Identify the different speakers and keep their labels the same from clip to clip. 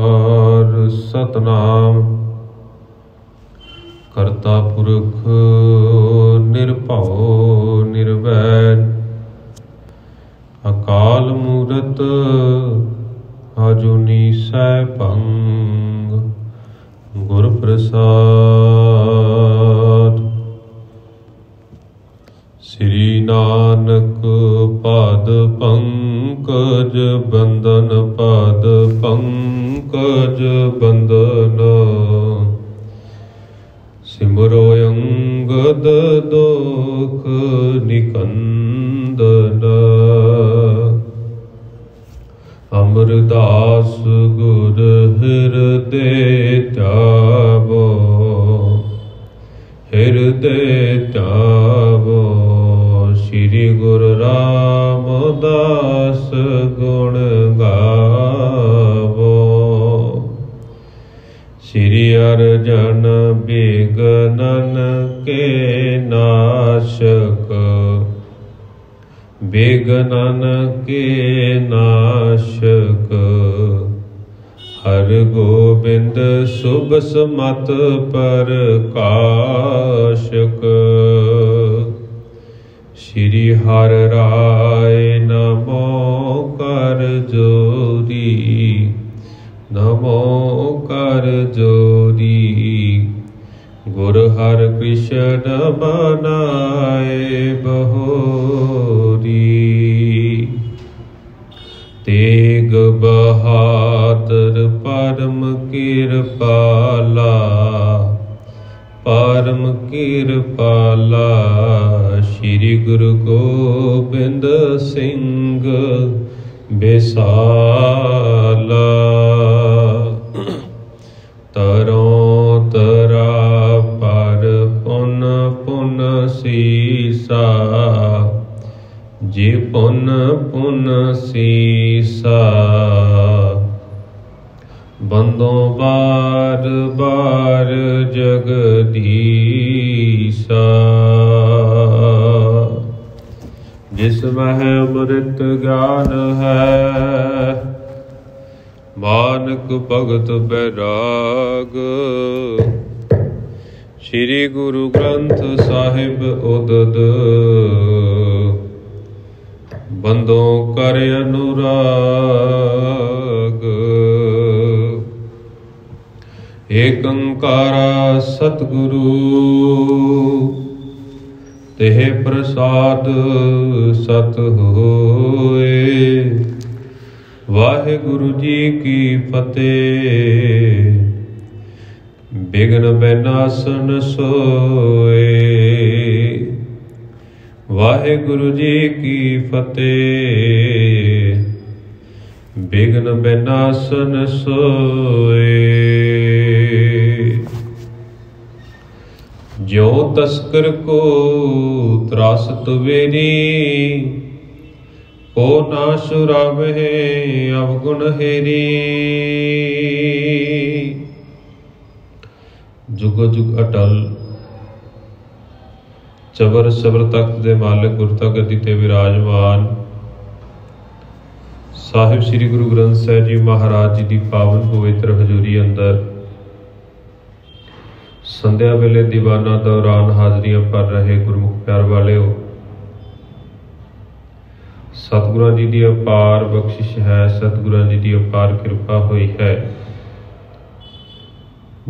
Speaker 1: और सतनाम करता पुरख निरभਉ निरवैर अकाल मूरत आजुनी सैभंग गुर प्रसाद। श्री नानक पद पंकज बंदन पद पंकज बंदन सिमरो अंगद दोख निकंदन। अमरदास गुर हृदय त्यावो हृदय त्यावो। श्री गुरु रामदास गुण गावो। श्री अर्जन बिघनन के नाशक बिघनन के नाशक। हर गोबिंद शुभ समत प्रकाशक। श्री हर राय नमो कर जोरी नमो कर जोरी। गुरु हर कृष्ण मनाए बहोरी। तेग बहादुर परम कृपाला परम कृपाला। श्री गुरु गोबिंद सिंह बेसाला। तरों तरा पर पुन पुन सीसा जी पुन पुन सीसा। बंदों बार बार जगदीसा। जिसमें अमृत ज्ञान है मानक भगत बैराग। श्री गुरु ग्रंथ साहिब उदद बंदों कर अनुराग। एक अंकारा सतगुरु तेह प्रसाद सत होए। वाहिगुरु जी की फतेह बिघ्न बिनाशन सोए। वाहिगुरु जी की फतेह बिघ्न बिनाशन सोए। ज्यों तस्कर को त्रासत वेरी को ना शुरावे अवगुण हेरी। जुग जुग अटल चबर सबर तख्त दे मालिक गुरता गद्दी ते विराजमान साहिब श्री गुरु ग्रंथ साहिब जी महाराज जी की पावन पवित्र हजूरी अंदर संध्या वेले दीवाना दौरान हाजरियां भर रहे गुरमुख प्यार वाले हो। सतगुरां जी की अपार बख्शिश है सतगुरां जी की अपार कृपा हुई है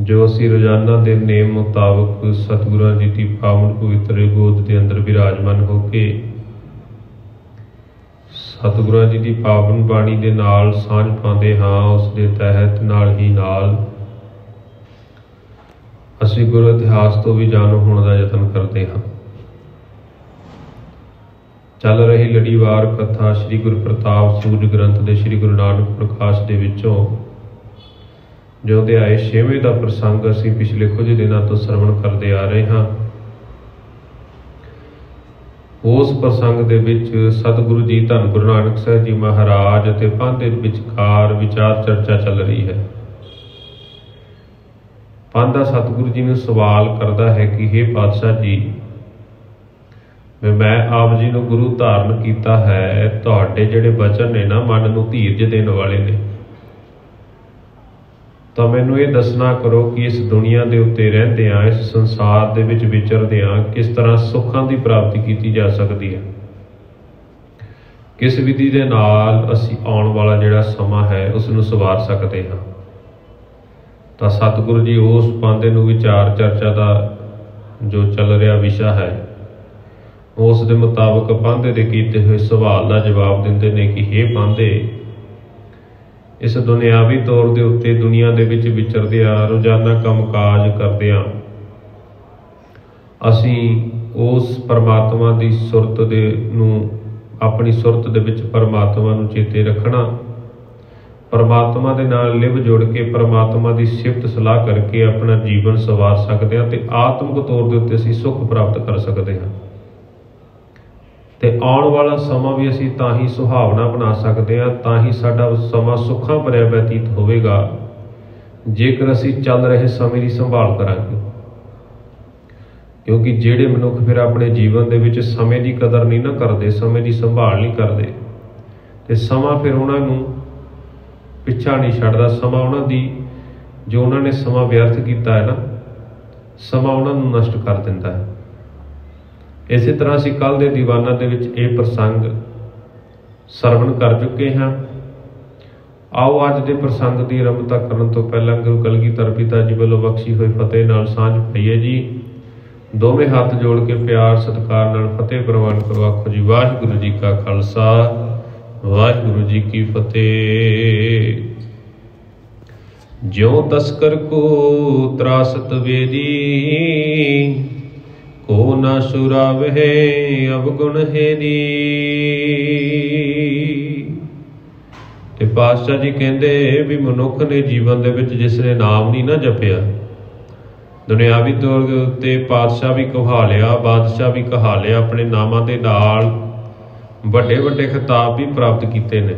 Speaker 1: जो असी रोजाना के नेम मुताबक सतगुरां जी की पावन पवित्र गोद के अंदर विराजमान होके सतगुरां जी की पावन बाणी के नाल सांझ पाते हाँ। उस दे तहत नाल ही नाल असी गुरु इतिहास तो भी जाणू होने का यतन करते हाँ। चल रही लड़ीवार कथा श्री गुरु प्रताप सूरज ग्रंथ के श्री गुरु नानक प्रकाश के विचों जो अध्याय 6वें का प्रसंग असी पिछले कुछ दिनों तो श्रवण करते आ रहे हाँ। उस प्रसंग के विच सतगुरु जी धन गुरु नानक साहिब जी महाराज ते पंथ दे विचकार विचार चर्चा चल रही है। पंथ सतगुरु जी ने सवाल करता है कि हे पातशाह जी मैं आप जी को गुरु धारण किया है, तुहाडे जिहड़े वचन ने ना मन नूं धीरज देने वाले ने, ਤਾਂ ਮੈਨੂੰ ਇਹ ਦੱਸਣਾ ਕਰੋ ਕਿ ਇਸ ਦੁਨੀਆ ਦੇ ਉੱਤੇ ਰਹਿੰਦਿਆਂ, ਇਸ ਸੰਸਾਰ ਦੇ ਵਿੱਚ ਵਿਚਰਦਿਆਂ ਕਿਸ ਤਰ੍ਹਾਂ ਸੁੱਖਾਂ ਦੀ ਪ੍ਰਾਪਤੀ ਕੀਤੀ ਜਾ ਸਕਦੀ ਹੈ। ਕਿਸ ਵਿਧੀ ਦੇ ਨਾਲ ਅਸੀਂ ਆਉਣ ਵਾਲਾ ਜਿਹੜਾ ਸਮਾਂ ਹੈ ਉਸ ਨੂੰ ਸਵਾਰ ਸਕਦੇ ਹਾਂ। ਤਾਂ ਸਤਿਗੁਰੂ ਜੀ ਉਸ ਪਾਂਦੇ ਨੂੰ ਵਿਚਾਰ ਚਰਚਾ ਦਾ ਜੋ ਚੱਲ ਰਿਹਾ ਵਿਸ਼ਾ ਹੈ ਉਸ ਦੇ ਮੁਤਾਬਕ ਪਾਂਦੇ ਦੇ ਕੀਤੇ ਹੋਏ ਸਵਾਲ ਦਾ ਜਵਾਬ ਦਿੰਦੇ ਨੇ ਕਿ ਹੇ ਪਾਂਦੇ, ਇਸ ਦੁਨਿਆਵੀ ਤੌਰ ਦੇ ਉੱਤੇ ਦੁਨੀਆ ਦੇ ਵਿੱਚ ਵਿਚਰਦਿਆਂ, ਰੋਜ਼ਾਨਾ ਕੰਮਕਾਜ ਕਰਦਿਆਂ ਅਸੀਂ ਉਸ ਪਰਮਾਤਮਾ ਦੀ ਸੁਰਤ ਦੇ ਨੂੰ ਆਪਣੀ ਸੁਰਤ ਦੇ ਵਿੱਚ ਪਰਮਾਤਮਾ ਨੂੰ ਚੇਤੇ ਰੱਖਣਾ, ਪਰਮਾਤਮਾ ਦੇ ਨਾਲ ਲਿਵ ਜੁੜ ਕੇ ਪਰਮਾਤਮਾ ਦੀ ਸਿਫਤ ਸਲਾਹ ਕਰਕੇ ਆਪਣਾ ਜੀਵਨ ਸਵਾਰ ਸਕਦੇ ਹਾਂ ਤੇ ਆਤਮਿਕ ਤੌਰ ਦੇ ਉੱਤੇ ਅਸੀਂ ਸੁੱਖ ਪ੍ਰਾਪਤ ਕਰ ਸਕਦੇ ਹਾਂ। ਤੇ ਆਉਣ ਵਾਲਾ ਸਮਾਂ ਵੀ ਅਸੀਂ ਤਾਂ ਹੀ ਸੁਹਾਵਣਾ ਬਣਾ ਸਕਦੇ ਹਾਂ, ਤਾਂ ਹੀ ਸਾਡਾ ਸਮਾਂ ਸੁੱਖਾਂ ਭਰਿਆ ਬਤੀਤ ਹੋਵੇਗਾ ਜੇਕਰ ਅਸੀਂ ਚੱਲ ਰਹੇ ਸਮੇਂ ਦੀ ਸੰਭਾਲ ਕਰਾਂਗੇ। ਕਿਉਂਕਿ ਜਿਹੜੇ ਮਨੁੱਖ ਫਿਰ ਆਪਣੇ ਜੀਵਨ ਦੇ ਵਿੱਚ ਸਮੇਂ ਦੀ ਕਦਰ ਨਹੀਂ ਨਾ ਕਰਦੇ, ਸਮੇਂ ਦੀ ਸੰਭਾਲ ਨਹੀਂ ਕਰਦੇ, ਤੇ ਸਮਾਂ ਫਿਰ ਉਹਨਾਂ ਨੂੰ ਪਿੱਛਾ ਨਹੀਂ ਛੱਡਦਾ। ਸਮਾਂ ਉਹਨਾਂ ਦੀ ਜੋ ਉਹਨਾਂ ਨੇ ਸਮਾਂ ਵਿਅਰਥ ਕੀਤਾ ਹੈ ਨਾ, ਸਮਾਂ ਉਹਨਾਂ ਨੂੰ ਨਸ਼ਟ ਕਰ ਦਿੰਦਾ ਹੈ। ਇਸੇ ਤਰ੍ਹਾਂ ਅਸੀਂ ਕੱਲ੍ਹ ਦੇ ਦੀਵਾਨਾਂ ਦੇ ਵਿੱਚ ਇਹ ਪ੍ਰਸੰਗ ਸਰਵਣ ਕਰ ਚੁੱਕੇ ਹਾਂ। ਆਓ ਅੱਜ ਦੇ ਪ੍ਰਸੰਗ ਦੀ ਆਰੰਭਤਾ ਕਰਨ ਤੋਂ ਪਹਿਲਾਂ ਗੁਰੂ ਕਲਗੀਧਰ ਪਿਤਾ ਜੀ ਵੱਲੋਂ ਬਖਸ਼ੀ ਹੋਈ ਫਤਿਹ ਨਾਲ ਸਾਂਝ ਪਾਈਏ ਜੀ। ਦੋਵੇਂ ਹੱਥ ਜੋੜ ਕੇ ਪਿਆਰ ਸਤਿਕਾਰ ਨਾਲ ਫਤਿਹ ਪ੍ਰਵਾਨ ਕਰੋ। ਆਖੋ ਜੀ ਵਾਹਿਗੁਰੂ ਜੀ ਕਾ ਖਾਲਸਾ, ਵਾਹਿਗੁਰੂ ਜੀ ਕੀ ਫਤਿਹ। ਜਿਉ ਤਸਕਰ ਕੋ ਤਰਾਸਤ ਵੇਦੀ, ਕੋ ਨਾ ਸੁਰਾਵਹਿ ਅਵਗੁਣ ਹੈਦੀ। ਤੇ ਪਾਤਸ਼ਾਹ ਜੀ ਕਹਿੰਦੇ ਵੀ ਮਨੁੱਖ ਨੇ ਜੀਵਨ ਦੇ ਵਿੱਚ ਜਿਸ ਨੇ ਨਾਮ ਨਹੀਂ ਨਾ ਜਪਿਆ, ਦੁਨਿਆਵੀ ਤੌਰ ਦੇ ਉੱਤੇ ਪਾਤਸ਼ਾਹ ਵੀ ਕਹਾ ਲਿਆ, ਬਾਦਸ਼ਾਹ ਵੀ ਕਹਾ ਲਿਆ, ਆਪਣੇ ਨਾਮਾਂ ਦੇ ਨਾਲ ਵੱਡੇ ਵੱਡੇ ਖਿਤਾਬ ਵੀ ਪ੍ਰਾਪਤ ਕੀਤੇ ਨੇ,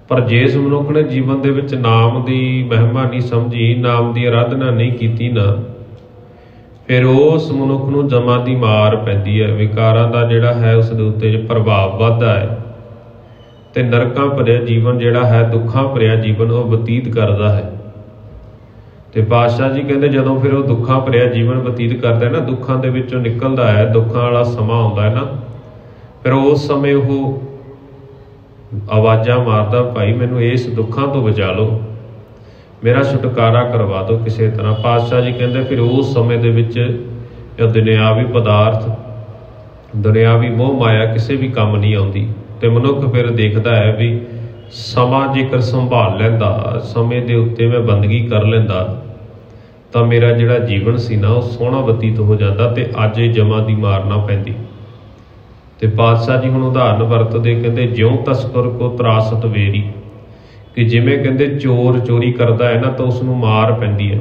Speaker 1: ਪਰ ਜਿਸ ਮਨੁੱਖ ਨੇ ਜੀਵਨ ਦੇ ਵਿੱਚ ਨਾਮ ਦੀ ਮਹਿਮਾ ਨਹੀਂ ਸਮਝੀ, ਨਾਮ ਦੀ ਆਰਾਧਨਾ ਨਹੀਂ ਕੀਤੀ ਨਾ, ਫਿਰ ਉਸ ਮਨੁੱਖ ਨੂੰ ਜਮਾਂ ਦੀ ਮਾਰ ਪੈਂਦੀ ਹੈ। ਵਿਕਾਰਾਂ ਦਾ ਜਿਹੜਾ ਹੈ ਉਸ ਦੇ ਉੱਤੇ ਪ੍ਰਭਾਵ ਵੱਧਦਾ ਹੈ ਤੇ ਨਰਕਾਂ ਭਰਿਆ ਜੀਵਨ ਜਿਹੜਾ ਹੈ, ਦੁੱਖਾਂ ਭਰਿਆ ਜੀਵਨ ਉਹ ਬਤੀਤ ਕਰਦਾ ਹੈ। ਤੇ ਪਾਤਸ਼ਾਹ ਜੀ ਕਹਿੰਦੇ ਜਦੋਂ ਫਿਰ ਉਹ ਦੁੱਖਾਂ ਭਰਿਆ ਜੀਵਨ ਬਤੀਤ ਕਰਦਾ ਹੈ ਨਾ, ਦੁੱਖਾਂ ਦੇ ਵਿੱਚੋਂ ਨਿਕਲਦਾ ਹੈ, ਦੁੱਖਾਂ ਵਾਲਾ ਸਮਾਂ ਆਉਂਦਾ ਹੈ ਨਾ, ਫਿਰ ਉਸ ਸਮੇਂ ਉਹ ਆਵਾਜ਼ਾਂ ਮਾਰਦਾ, ਭਾਈ ਮੈਨੂੰ ਇਸ ਦੁੱਖਾਂ ਤੋਂ ਬਚਾ ਲਓ, ਮੇਰਾ ਛੁਟਕਾਰਾ ਕਰਵਾ ਦਿਓ ਕਿਸੇ ਤਰ੍ਹਾਂ। ਪਾਤਸ਼ਾਹ ਜੀ ਕਹਿੰਦੇ ਫਿਰ ਉਸ ਸਮੇਂ ਦੇ ਵਿੱਚ ਇਹ ਦੁਨਿਆਵੀ ਪਦਾਰਥ, ਦੁਨਿਆਵੀ ਮੋਹ ਮਾਇਆ ਕਿਸੇ ਵੀ ਕੰਮ ਨਹੀਂ ਆਉਂਦੀ। ਤੇ ਮਨੁੱਖ ਫਿਰ ਦੇਖਦਾ ਹੈ ਵੀ ਸਮਾਂ ਜੇਕਰ ਸੰਭਾਲ ਲੈਂਦਾ, ਸਮੇਂ ਦੇ ਉੱਤੇ ਮੈਂ ਬੰਦਗੀ ਕਰ ਲੈਂਦਾ, ਤਾਂ ਮੇਰਾ ਜਿਹੜਾ ਜੀਵਨ ਸੀ ਨਾ ਉਹ ਸੋਹਣਾ ਬਤੀਤ ਹੋ ਜਾਂਦਾ ਤੇ ਅੱਜ ਇਹ ਜਮਾਂ ਦੀ ਮਾਰ ਨਾ ਪੈਂਦੀ। ਤੇ ਪਾਤਸ਼ਾਹ ਜੀ ਹੁਣ ਉਦਾਹਰਨ ਵਰਤਦੇ, ਕਹਿੰਦੇ ਜਿਉਂ ਤਸਕਰ ਕੋ ਤਰਾਸਤ ਵੇਰੀ, ਕਿ ਜਿਵੇਂ ਕਹਿੰਦੇ ਚੋਰ ਚੋਰੀ ਕਰਦਾ ਹੈ ਨਾ ਤਾਂ ਉਸ ਨੂੰ ਮਾਰ ਪੈਂਦੀ ਹੈ।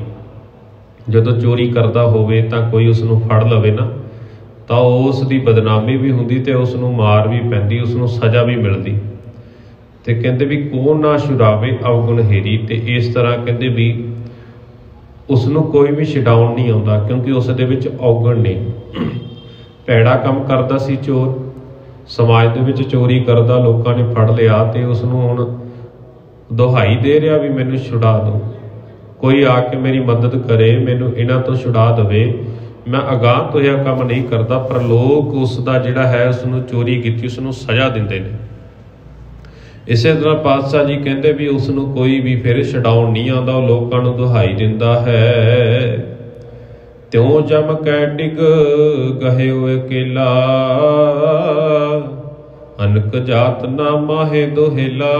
Speaker 1: ਜਦੋਂ ਚੋਰੀ ਕਰਦਾ ਹੋਵੇ ਤਾਂ ਕੋਈ ਉਸ ਨੂੰ ਫੜ ਲਵੇ ਨਾ ਤਾਂ ਉਸ ਦੀ ਬਦਨਾਮੀ ਵੀ ਹੁੰਦੀ ਤੇ ਉਸ ਨੂੰ ਮਾਰ ਵੀ ਪੈਂਦੀ, ਉਸ ਨੂੰ ਸਜ਼ਾ ਵੀ ਮਿਲਦੀ। ਤੇ ਕਹਿੰਦੇ ਵੀ ਕੋ ਨਾ ਛੁਡਾਵੇ ਅਵਗੁਣ ਹੇਰੀ, ਤੇ ਇਸ ਤਰ੍ਹਾਂ ਕਹਿੰਦੇ ਵੀ ਉਸ ਨੂੰ ਕੋਈ ਵੀ ਛਡਾਉਣ ਨਹੀਂ ਆਉਂਦਾ, ਕਿਉਂਕਿ ਉਸ ਦੇ ਵਿੱਚ ਔਗਣ ਨੇ। ਭੈੜਾ ਕੰਮ ਕਰਦਾ ਸੀ ਚੋਰ, ਸਮਾਜ ਦੇ ਵਿੱਚ ਚੋਰੀ ਕਰਦਾ, ਲੋਕਾਂ ਨੇ ਫੜ ਲਿਆ ਤੇ ਉਸ ਨੂੰ ਹੁਣ ਦੁਹਾਈ ਦੇ ਰਿਹਾ ਵੀ ਮੈਨੂੰ ਛੁਡਾ ਦਿਓ, ਕੋਈ ਆ ਕੇ ਮੇਰੀ ਮਦਦ ਕਰੇ, ਮੈਨੂੰ ਇਹਨਾਂ ਤੋਂ ਛੁਡਾ ਦੇਵੇ, ਮੈਂ ਅਗਾਂਹ ਤੋਂ ਇਹ ਕੰਮ ਨਹੀਂ ਕਰਦਾ। ਪਰ ਲੋਕ ਉਸ ਦਾ ਜਿਹੜਾ ਹੈ ਉਸ ਨੂੰ ਚੋਰੀ ਕੀਤੀ ਉਸ ਨੂੰ ਸਜ਼ਾ ਦਿੰਦੇ ਨੇ। ਇਸੇ ਤਰ੍ਹਾਂ ਪਾਤਸ਼ਾਹ ਜੀ ਕਹਿੰਦੇ ਵੀ ਉਸ ਨੂੰ ਕੋਈ ਵੀ ਫਿਰ ਛਡਾਉਣ ਨਹੀਂ ਆਉਂਦਾ, ਉਹ ਲੋਕਾਂ ਨੂੰ ਦੁਹਾਈ ਦਿੰਦਾ ਹੈ। ਤਿਉ ਜਮ ਕੈ ਡਿਗ ਗਹੇ ਹੋਏ ਕੇਲਾ, ਅਨਕ ਜਾਤ ਨਾ ਮਾਹੇ ਦੋਹੇਲਾ।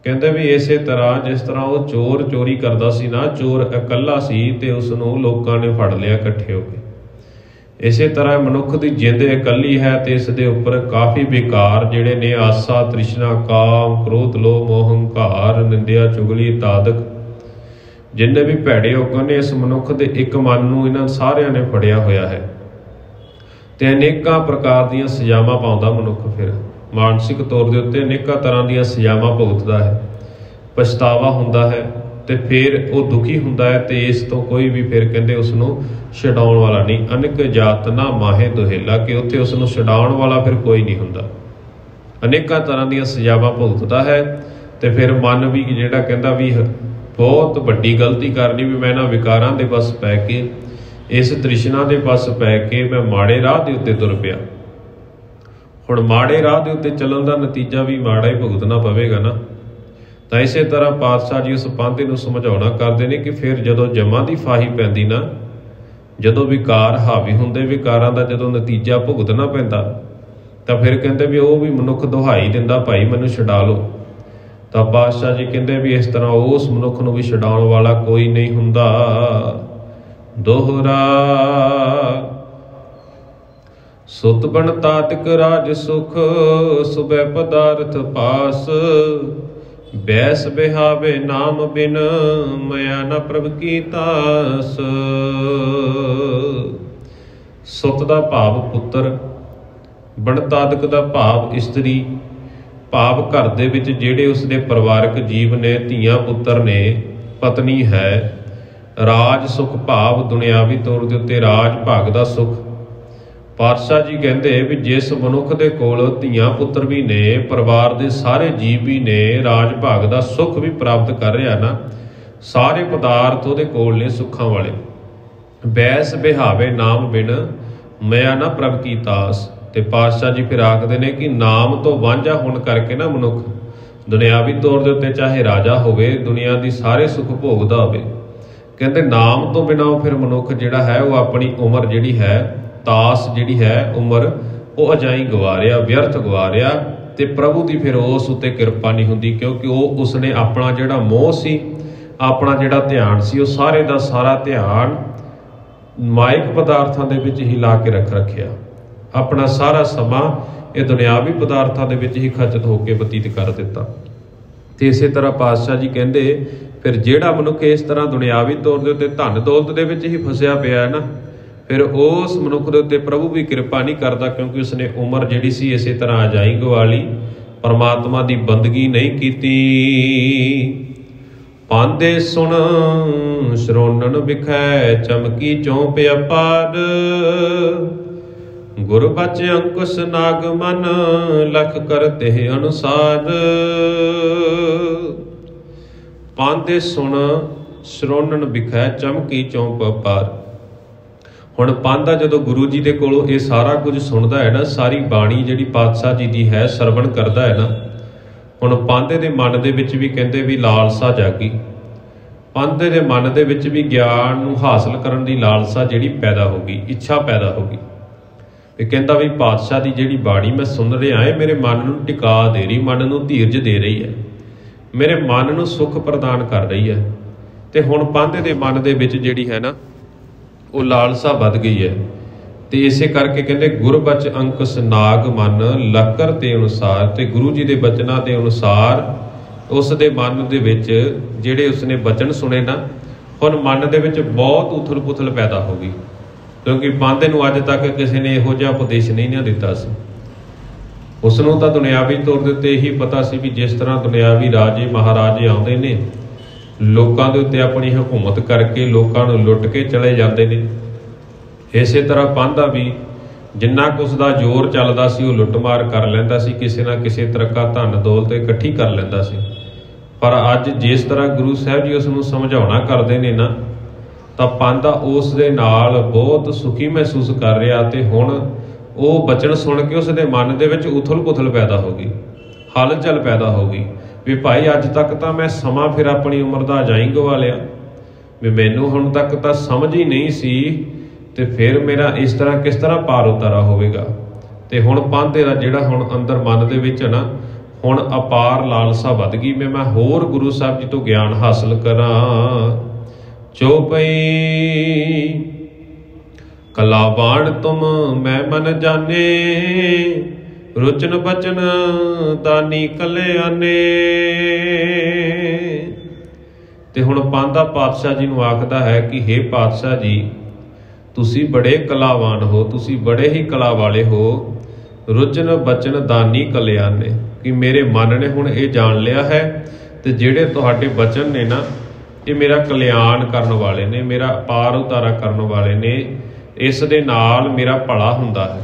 Speaker 1: ਕਹਿੰਦੇ ਵੀ ਇਸੇ ਤਰ੍ਹਾਂ ਜਿਸ ਤਰ੍ਹਾਂ ਉਹ ਚੋਰ ਚੋਰੀ ਕਰਦਾ ਸੀ ਨਾ, ਚੋਰ ਇਕੱਲਾ ਸੀ ਤੇ ਉਸ ਨੂੰ ਲੋਕਾਂ ਨੇ ਫੜ ਲਿਆ ਇਕੱਠੇ ਹੋ ਕੇ, ਇਸੇ ਤਰ੍ਹਾਂ ਮਨੁੱਖ ਦੀ ਜਿੰਦ ਇਕੱਲੀ ਹੈ ਤੇ ਇਸ ਦੇ ਉੱਪਰ ਕਾਫੀ ਵਿਕਾਰ ਜਿਹੜੇ ਨੇ, ਆਸਾ, ਤ੍ਰਿਸ਼ਨਾ, ਕਾਮ, ਕ੍ਰੋਧ, ਲੋਭ, ਮੋਹ, ਹੰਕਾਰ, ਨਿੰਦਿਆ, ਚੁਗਲੀ ਤਾਦਕ, ਜਿੰਨੇ ਵੀ ਭੈੜੇ ਔਗਣ ਨੇ ਇਸ ਮਨੁੱਖ ਦੇ ਇੱਕ ਮਨ ਨੂੰ ਇਹਨਾਂ ਸਾਰਿਆਂ ਨੇ ਫੜਿਆ ਹੋਇਆ ਹੈ। ਤੇ ਅਨੇਕਾਂ ਪ੍ਰਕਾਰ ਦੀਆਂ ਸਜ਼ਾਵਾਂ ਪਾਉਂਦਾ ਮਨੁੱਖ, ਫਿਰ ਮਾਨਸਿਕ ਤੌਰ ਦੇ ਉੱਤੇ ਅਨੇਕਾਂ ਤਰ੍ਹਾਂ ਦੀਆਂ ਸਜ਼ਾਵਾਂ ਭੁਗਤਦਾ ਹੈ, ਪਛਤਾਵਾ ਹੁੰਦਾ ਹੈ ਤੇ ਫਿਰ ਉਹ ਦੁਖੀ ਹੁੰਦਾ ਹੈ। ਤੇ ਇਸ ਤੋਂ ਕੋਈ ਵੀ ਫਿਰ ਕਹਿੰਦੇ ਉਸ ਨੂੰ ਛਡਾਉਣ ਵਾਲਾ ਨਹੀਂ। ਅਨੇਕ ਜਾਤ ਨਾ ਮਾਹੇ ਦੁਹੇਲਾ, ਕਿ ਉੱਥੇ ਉਸ ਨੂੰ ਛਡਾਉਣ ਵਾਲਾ ਫਿਰ ਕੋਈ ਨਹੀਂ ਹੁੰਦਾ, ਅਨੇਕਾਂ ਤਰ੍ਹਾਂ ਦੀਆਂ ਸਜ਼ਾਵਾਂ ਭੁਗਤਦਾ ਹੈ। ਤੇ ਫਿਰ ਮਨ ਵੀ ਜਿਹੜਾ ਕਹਿੰਦਾ ਵੀ ਬਹੁਤ ਵੱਡੀ ਗਲਤੀ ਕਰਨੀ ਵੀ ਮੈਂ ਇਹਨਾਂ ਵਿਕਾਰਾਂ ਦੇ ਵੱਸ ਪੈ ਕੇ, ਇਸ ਤ੍ਰਿਸ਼ਨਾ ਦੇ ਵੱਸ ਪੈ ਕੇ ਮੈਂ ਮਾੜੇ ਰਾਹ ਦੇ ਉੱਤੇ ਤੁਰ ਪਿਆ। ਹੁਣ ਮਾੜੇ ਰਾਹ ਦੇ ਉੱਤੇ ਚੱਲਣ ਦਾ ਨਤੀਜਾ ਵੀ ਮਾੜਾ ਹੀ ਭੁਗਤਣਾ ਪਵੇਗਾ ਨਾ। ਤਾਂ ਇਸੇ ਤਰ੍ਹਾਂ ਪਾਤਸ਼ਾਹ ਜੀ ਉਸ ਪਾਂਧੇ ਨੂੰ ਸਮਝਾਉਣਾ ਕਰਦੇ ਨੇ ਕਿ ਫਿਰ ਜਦੋਂ ਜਮਾਂ ਦੀ ਫਾਹੀ ਪੈਂਦੀ ਨਾ, ਜਦੋਂ ਵਿਕਾਰ ਹਾਵੀ ਹੁੰਦੇ, ਵਿਕਾਰਾਂ ਦਾ ਜਦੋਂ ਨਤੀਜਾ ਭੁਗਤਣਾ ਪੈਂਦਾ, ਤਾਂ ਫਿਰ ਕਹਿੰਦੇ ਵੀ ਉਹ ਵੀ ਮਨੁੱਖ ਦੁਹਾਈ ਦਿੰਦਾ, ਭਾਈ ਮੈਨੂੰ ਛਡਾ ਲਓ। ਤਾਂ ਪਾਤਸ਼ਾਹ ਜੀ ਕਹਿੰਦੇ ਵੀ ਇਸ ਤਰ੍ਹਾਂ ਉਸ ਮਨੁੱਖ ਨੂੰ ਵੀ ਛਡਾਉਣ ਵਾਲਾ ਕੋਈ ਨਹੀਂ ਹੁੰਦਾ। ਦੋਹਰਾ ਸੁਤ ਬਣ ਤਾਤਿਕ ਰਾਜ ਸੁਖ, ਸੁਬੈ ਪਦਾਰਥ ਪਾਸ, ਬੈਸ ਬਿਹਾਵੇ ਨਾਮ ਬਿਨ, ਮਇਆ ਨ ਪ੍ਰਭ ਕੀ ਤਾਸ। ਸੁਤ ਦਾ ਭਾਵ ਪੁੱਤਰ, ਬਣਤਾਦਿਕ ਦਾ ਭਾਵ ਇਸਤਰੀ, ਭਾਵ ਘਰ ਦੇ ਵਿੱਚ ਜਿਹੜੇ ਉਸਦੇ ਪਰਿਵਾਰਕ ਜੀਵ ਨੇ, ਧੀਆਂ ਪੁੱਤਰ ਨੇ, ਪਤਨੀ ਹੈ। ਰਾਜ ਸੁਖ ਭਾਵ ਦੁਨਿਆਵੀ ਤੌਰ ਦੇ ਉੱਤੇ ਰਾਜ ਭਾਗ ਦਾ ਸੁਖ। ਪਾਤਸ਼ਾਹ ਜੀ ਕਹਿੰਦੇ ਵੀ ਜਿਸ ਮਨੁੱਖ ਦੇ ਕੋਲ ਧੀਆਂ ਪੁੱਤਰ ਵੀ ਨੇ, ਪਰਿਵਾਰ ਦੇ ਸਾਰੇ ਜੀਵ ਵੀ ਨੇ, ਰਾਜ ਭਾਗ ਦਾ ਸੁਖ ਵੀ ਪ੍ਰਾਪਤ ਕਰ ਰਿਹਾ ਨਾ, ਸਾਰੇ ਪਦਾਰਥ ਉਹਦੇ ਕੋਲ ਨੇ ਸੁੱਖਾਂ ਵਾਲੇ। ਬੈਸ ਬਿਹਾਵੇ ਨਾਮ ਬਿਨ, ਮਇਆ ਨਾ ਪ੍ਰਭ ਕੀ ਤਾਸ। ਤੇ ਪਾਤਸ਼ਾਹ ਜੀ ਫਿਰ ਆਖਦੇ ਨੇ ਕਿ ਨਾਮ ਤੋਂ ਵਾਂਝਾ ਹੋਣ ਕਰਕੇ ਨਾ ਮਨੁੱਖ ਦੁਨਿਆਵੀ ਤੌਰ ਦੇ ਉੱਤੇ ਚਾਹੇ ਰਾਜਾ ਹੋਵੇ, ਦੁਨੀਆ ਦੀ ਸਾਰੇ ਸੁੱਖ ਭੋਗਦਾ ਹੋਵੇ, ਕਹਿੰਦੇ ਨਾਮ ਤੋਂ ਬਿਨਾਂ ਉਹ ਫਿਰ ਮਨੁੱਖ ਜਿਹੜਾ ਹੈ ਉਹ ਆਪਣੀ ਉਮਰ ਜਿਹੜੀ ਹੈ, ਤਾਸ ਜਿਹੜੀ ਹੈ ਉਮਰ, ਉਹ ਅਜਾਈ ਗਵਾ ਰਿਹਾ, ਵਿਅਰਥ ਗਵਾ ਰਿਹਾ। ਤੇ ਪ੍ਰਭੂ ਦੀ ਫਿਰ ਉਸ ਉੱਤੇ ਕਿਰਪਾ ਨਹੀਂ ਹੁੰਦੀ, ਕਿਉਂਕਿ ਉਹ ਉਸਨੇ ਆਪਣਾ ਜਿਹੜਾ ਮੋਹ ਸੀ, ਆਪਣਾ ਜਿਹੜਾ ਧਿਆਨ ਸੀ, ਉਹ ਸਾਰੇ ਦਾ ਸਾਰਾ ਧਿਆਨ ਮਾਇਕ ਪਦਾਰਥਾਂ ਦੇ ਵਿੱਚ ਹੀ ਲਾ ਕੇ ਰੱਖਿਆ। ਆਪਣਾ ਸਾਰਾ ਸਮਾਂ ਇਹ ਦੁਨਿਆਵੀ ਪਦਾਰਥਾਂ ਦੇ ਵਿੱਚ ਹੀ ਖਚਤ ਹੋ ਕੇ ਬਤੀਤ ਕਰ ਦਿੱਤਾ। ਤੇ ਇਸੇ ਤਰ੍ਹਾਂ ਪਾਤਸ਼ਾਹ ਜੀ ਕਹਿੰਦੇ ਫਿਰ ਜਿਹੜਾ ਮਨੁੱਖ ਇਸ ਤਰ੍ਹਾਂ ਦੁਨਿਆਵੀ ਤੌਰ ਦੇ ਉੱਤੇ ਧਨ ਦੌਲਤ ਦੇ ਵਿੱਚ ਹੀ ਫਸਿਆ ਪਿਆ ਹੈ ਨਾ, ਫਿਰ ਉਸ ਮਨੁੱਖ ਦੇ ਉੱਤੇ ਪ੍ਰਭੂ ਵੀ ਕਿਰਪਾ ਨਹੀਂ ਕਰਦਾ, ਕਿਉਂਕਿ ਉਸਨੇ ਉਮਰ ਜਿਹੜੀ ਸੀ ਇਸੇ ਤਰ੍ਹਾਂ ਅਜਾਈ ਗਵਾ ਲਈ, ਪਰਮਾਤਮਾ ਦੀ ਬੰਦਗੀ ਨਹੀਂ ਕੀਤੀ। ਪਾਂਦੇ ਸੁਣ ਸ਼ਰੋਨਣ ਵਿਖੈ, ਚਮਕੀ ਚੌਂਪ ਅਪਾਰ, ਗੁਰ ਬਚ ਅੰਕੁਸ਼ ਨਾਗ ਮਨ, ਲਖ ਕਰਤੇ ਅਨੁਸਾਰ। ਪਾਂਦੇ ਸੁਣ ਸ਼ਰੋਨਣ ਵਿਖੈ, ਚਮਕੀ ਚੌਂਪ ਅਪਾਰ। ਹੁਣ ਪਾਂਧਾ ਜਦੋਂ ਗੁਰੂ ਜੀ ਦੇ ਕੋਲੋਂ ਇਹ ਸਾਰਾ ਕੁਝ ਸੁਣਦਾ ਹੈ ਨਾ, ਸਾਰੀ ਬਾਣੀ ਜਿਹੜੀ ਪਾਤਸ਼ਾਹ ਜੀ ਦੀ ਹੈ ਸਰਵਣ ਕਰਦਾ ਹੈ ਨਾ, ਹੁਣ ਪਾਂਧੇ ਦੇ ਮਨ ਦੇ ਵਿੱਚ ਵੀ ਕਹਿੰਦੇ ਵੀ ਲਾਲਸਾ ਜਾਗੀ। ਪਾਂਧੇ ਦੇ ਮਨ ਦੇ ਵਿੱਚ ਵੀ ਗਿਆਨ ਨੂੰ ਹਾਸਲ ਕਰਨ ਦੀ ਲਾਲਸਾ ਜਿਹੜੀ ਪੈਦਾ ਹੋ ਗਈ, ਇੱਛਾ ਪੈਦਾ ਹੋ ਗਈ। ਇਹ ਕਹਿੰਦਾ ਵੀ ਪਾਤਸ਼ਾਹ ਦੀ ਜਿਹੜੀ ਬਾਣੀ ਮੈਂ ਸੁਣ ਰਿਹਾ ਹੈ, ਮੇਰੇ ਮਨ ਨੂੰ ਟਿਕਾ ਦੇ ਰਹੀ, ਮਨ ਨੂੰ ਧੀਰਜ ਦੇ ਰਹੀ ਹੈ, ਮੇਰੇ ਮਨ ਨੂੰ ਸੁੱਖ ਪ੍ਰਦਾਨ ਕਰ ਰਹੀ ਹੈ। ਤੇ ਹੁਣ ਪਾਂਧੇ ਦੇ ਮਨ ਦੇ ਵਿੱਚ ਜਿਹੜੀ ਹੈ ਨਾ, ਉਹ ਲਾਲਸਾ ਵੱਧ ਗਈ ਹੈ। ਤੇ ਇਸੇ ਕਰਕੇ ਕਹਿੰਦੇ ਗੁਰ ਬਚ ਅੰਕੁਸ਼ ਨਾਗ ਮਨ, ਲਕਰ ਤੇ ਅਨੁਸਾਰ। ਤੇ ਗੁਰੂ ਜੀ ਦੇ ਬਚਨਾਂ ਦੇ ਅਨੁਸਾਰ ਉਸ ਦੇ ਮਨ ਦੇ ਵਿੱਚ ਜਿਹੜੇ ਉਸਨੇ ਬਚਨ ਸੁਣੇ ਨਾ, ਹੁਣ ਮਨ ਦੇ ਵਿੱਚ ਬਹੁਤ ਉਥਲ ਪੁਥਲ ਪੈਦਾ ਹੋ ਗਈ, ਕਿਉਂਕਿ ਪਾਂਧੇ ਨੂੰ ਅੱਜ ਤੱਕ ਕਿਸੇ ਨੇ ਇਹੋ ਜਿਹਾ ਉਪਦੇਸ਼ ਨਹੀਂ ਨਾ ਦਿੱਤਾ ਸੀ। ਉਸ ਨੂੰ ਤਾਂ ਦੁਨਿਆਵੀ ਤੌਰ ਦੇ ਉੱਤੇ ਇਹੀ ਪਤਾ ਸੀ ਵੀ ਜਿਸ ਤਰ੍ਹਾਂ ਦੁਨਿਆਵੀ ਰਾਜੇ ਮਹਾਰਾਜੇ ਆਉਂਦੇ ਨੇ, ਲੋਕਾਂ ਦੇ ਉੱਤੇ ਆਪਣੀ ਹਕੂਮਤ ਕਰਕੇ ਲੋਕਾਂ ਨੂੰ ਲੁੱਟ ਕੇ ਚਲੇ ਜਾਂਦੇ ਨੇ, ਇਸੇ ਤਰ੍ਹਾਂ ਪਾਂਧਾ ਵੀ ਜਿੰਨਾ ਕੁ ਉਸ ਦਾ ਜ਼ੋਰ ਚੱਲਦਾ ਸੀ ਉਹ ਲੁੱਟਮਾਰ ਕਰ ਲੈਂਦਾ ਸੀ, ਕਿਸੇ ਨਾ ਕਿਸੇ ਤਰ੍ਹਾਂ ਧਨ ਦੌਲਤ ਇਕੱਠੀ ਕਰ ਲੈਂਦਾ ਸੀ। ਪਰ ਅੱਜ ਜਿਸ ਤਰ੍ਹਾਂ ਗੁਰੂ ਸਾਹਿਬ ਜੀ ਉਸ ਨੂੰ ਸਮਝਾਉਣਾ ਕਰਦੇ ਨੇ ਨਾ, ਤਾਂ ਪਾਂਧਾ ਉਸ ਦੇ ਨਾਲ ਬਹੁਤ ਸੁਖੀ ਮਹਿਸੂਸ ਕਰ ਰਿਹਾ। ਤੇ ਹੁਣ ਉਹ ਬਚਨ ਸੁਣ ਕੇ ਉਸ ਦੇ ਮਨ ਦੇ ਵਿੱਚ ਉਥਲ ਪੁਥਲ ਪੈਦਾ ਹੋ ਗਈ, ਹਲਚਲ ਪੈਦਾ ਹੋ ਗਈ ਵੀ ਭਾਈ ਅੱਜ ਤੱਕ ਤਾਂ ਮੈਂ ਸਮਾਂ ਫਿਰ ਆਪਣੀ ਉਮਰ ਦਾ ਅਜਾਈ ਗਵਾ ਲਿਆ, ਵੀ ਮੈਨੂੰ ਹੁਣ ਤੱਕ ਤਾਂ ਸਮਝ ਹੀ ਨਹੀਂ ਸੀ, ਤੇ ਫਿਰ ਮੇਰਾ ਇਸ ਤਰ੍ਹਾਂ ਕਿਸ ਤਰ੍ਹਾਂ ਪਾਰ ਉਤਾਰਾ ਹੋਵੇਗਾ। ਤੇ ਹੁਣ ਪਾਂਧੇ ਦਾ ਜਿਹੜਾ ਹੁਣ ਅੰਦਰ ਮਨ ਦੇ ਵਿੱਚ ਨਾ, ਹੁਣ ਅਪਾਰ ਲਾਲਸਾ ਵੱਧ ਗਈ, ਮੈਂ ਹੋਰ ਗੁਰੂ ਸਾਹਿਬ ਜੀ ਤੋਂ ਗਿਆਨ ਹਾਸਲ ਕਰਾਂ। ਚੌਪਈ ਕਲਾ ਬਾਣ ਤੁਮ ਮੈਂ ਮਨ ਜਾਣੇ, ਰੁਚਨ ਬਚਨ ਦਾਨੀ ਕਲਿਆਣੇ। ਤੇ ਹੁਣ ਪਾਂਧਾ ਪਾਤਸ਼ਾਹ ਜੀ ਨੂੰ ਆਖਦਾ ਹੈ ਕਿ ਹੇ ਪਾਤਸ਼ਾਹ ਜੀ, ਤੁਸੀਂ ਬੜੇ ਕਲਾਵਾਨ ਹੋ, ਤੁਸੀਂ ਬੜੇ ਹੀ ਕਲਾ ਵਾਲੇ ਹੋ। ਰੁਚਨ ਬਚਨ ਦਾਨੀ ਕਲਿਆਣੇ, ਕਿ ਮੇਰੇ ਮਨ ਨੇ ਹੁਣ ਇਹ ਜਾਣ ਲਿਆ ਹੈ, ਤੇ ਜਿਹੜੇ ਤੁਹਾਡੇ ਬਚਨ ਨੇ ਨਾ, ਇਹ ਮੇਰਾ ਕਲਿਆਣ ਕਰਨ ਵਾਲੇ ਨੇ, ਮੇਰਾ ਪਾਰ ਉਤਾਰਾ ਕਰਨ ਵਾਲੇ ਨੇ, ਇਸ ਦੇ ਨਾਲ ਮੇਰਾ ਭਲਾ ਹੁੰਦਾ ਹੈ।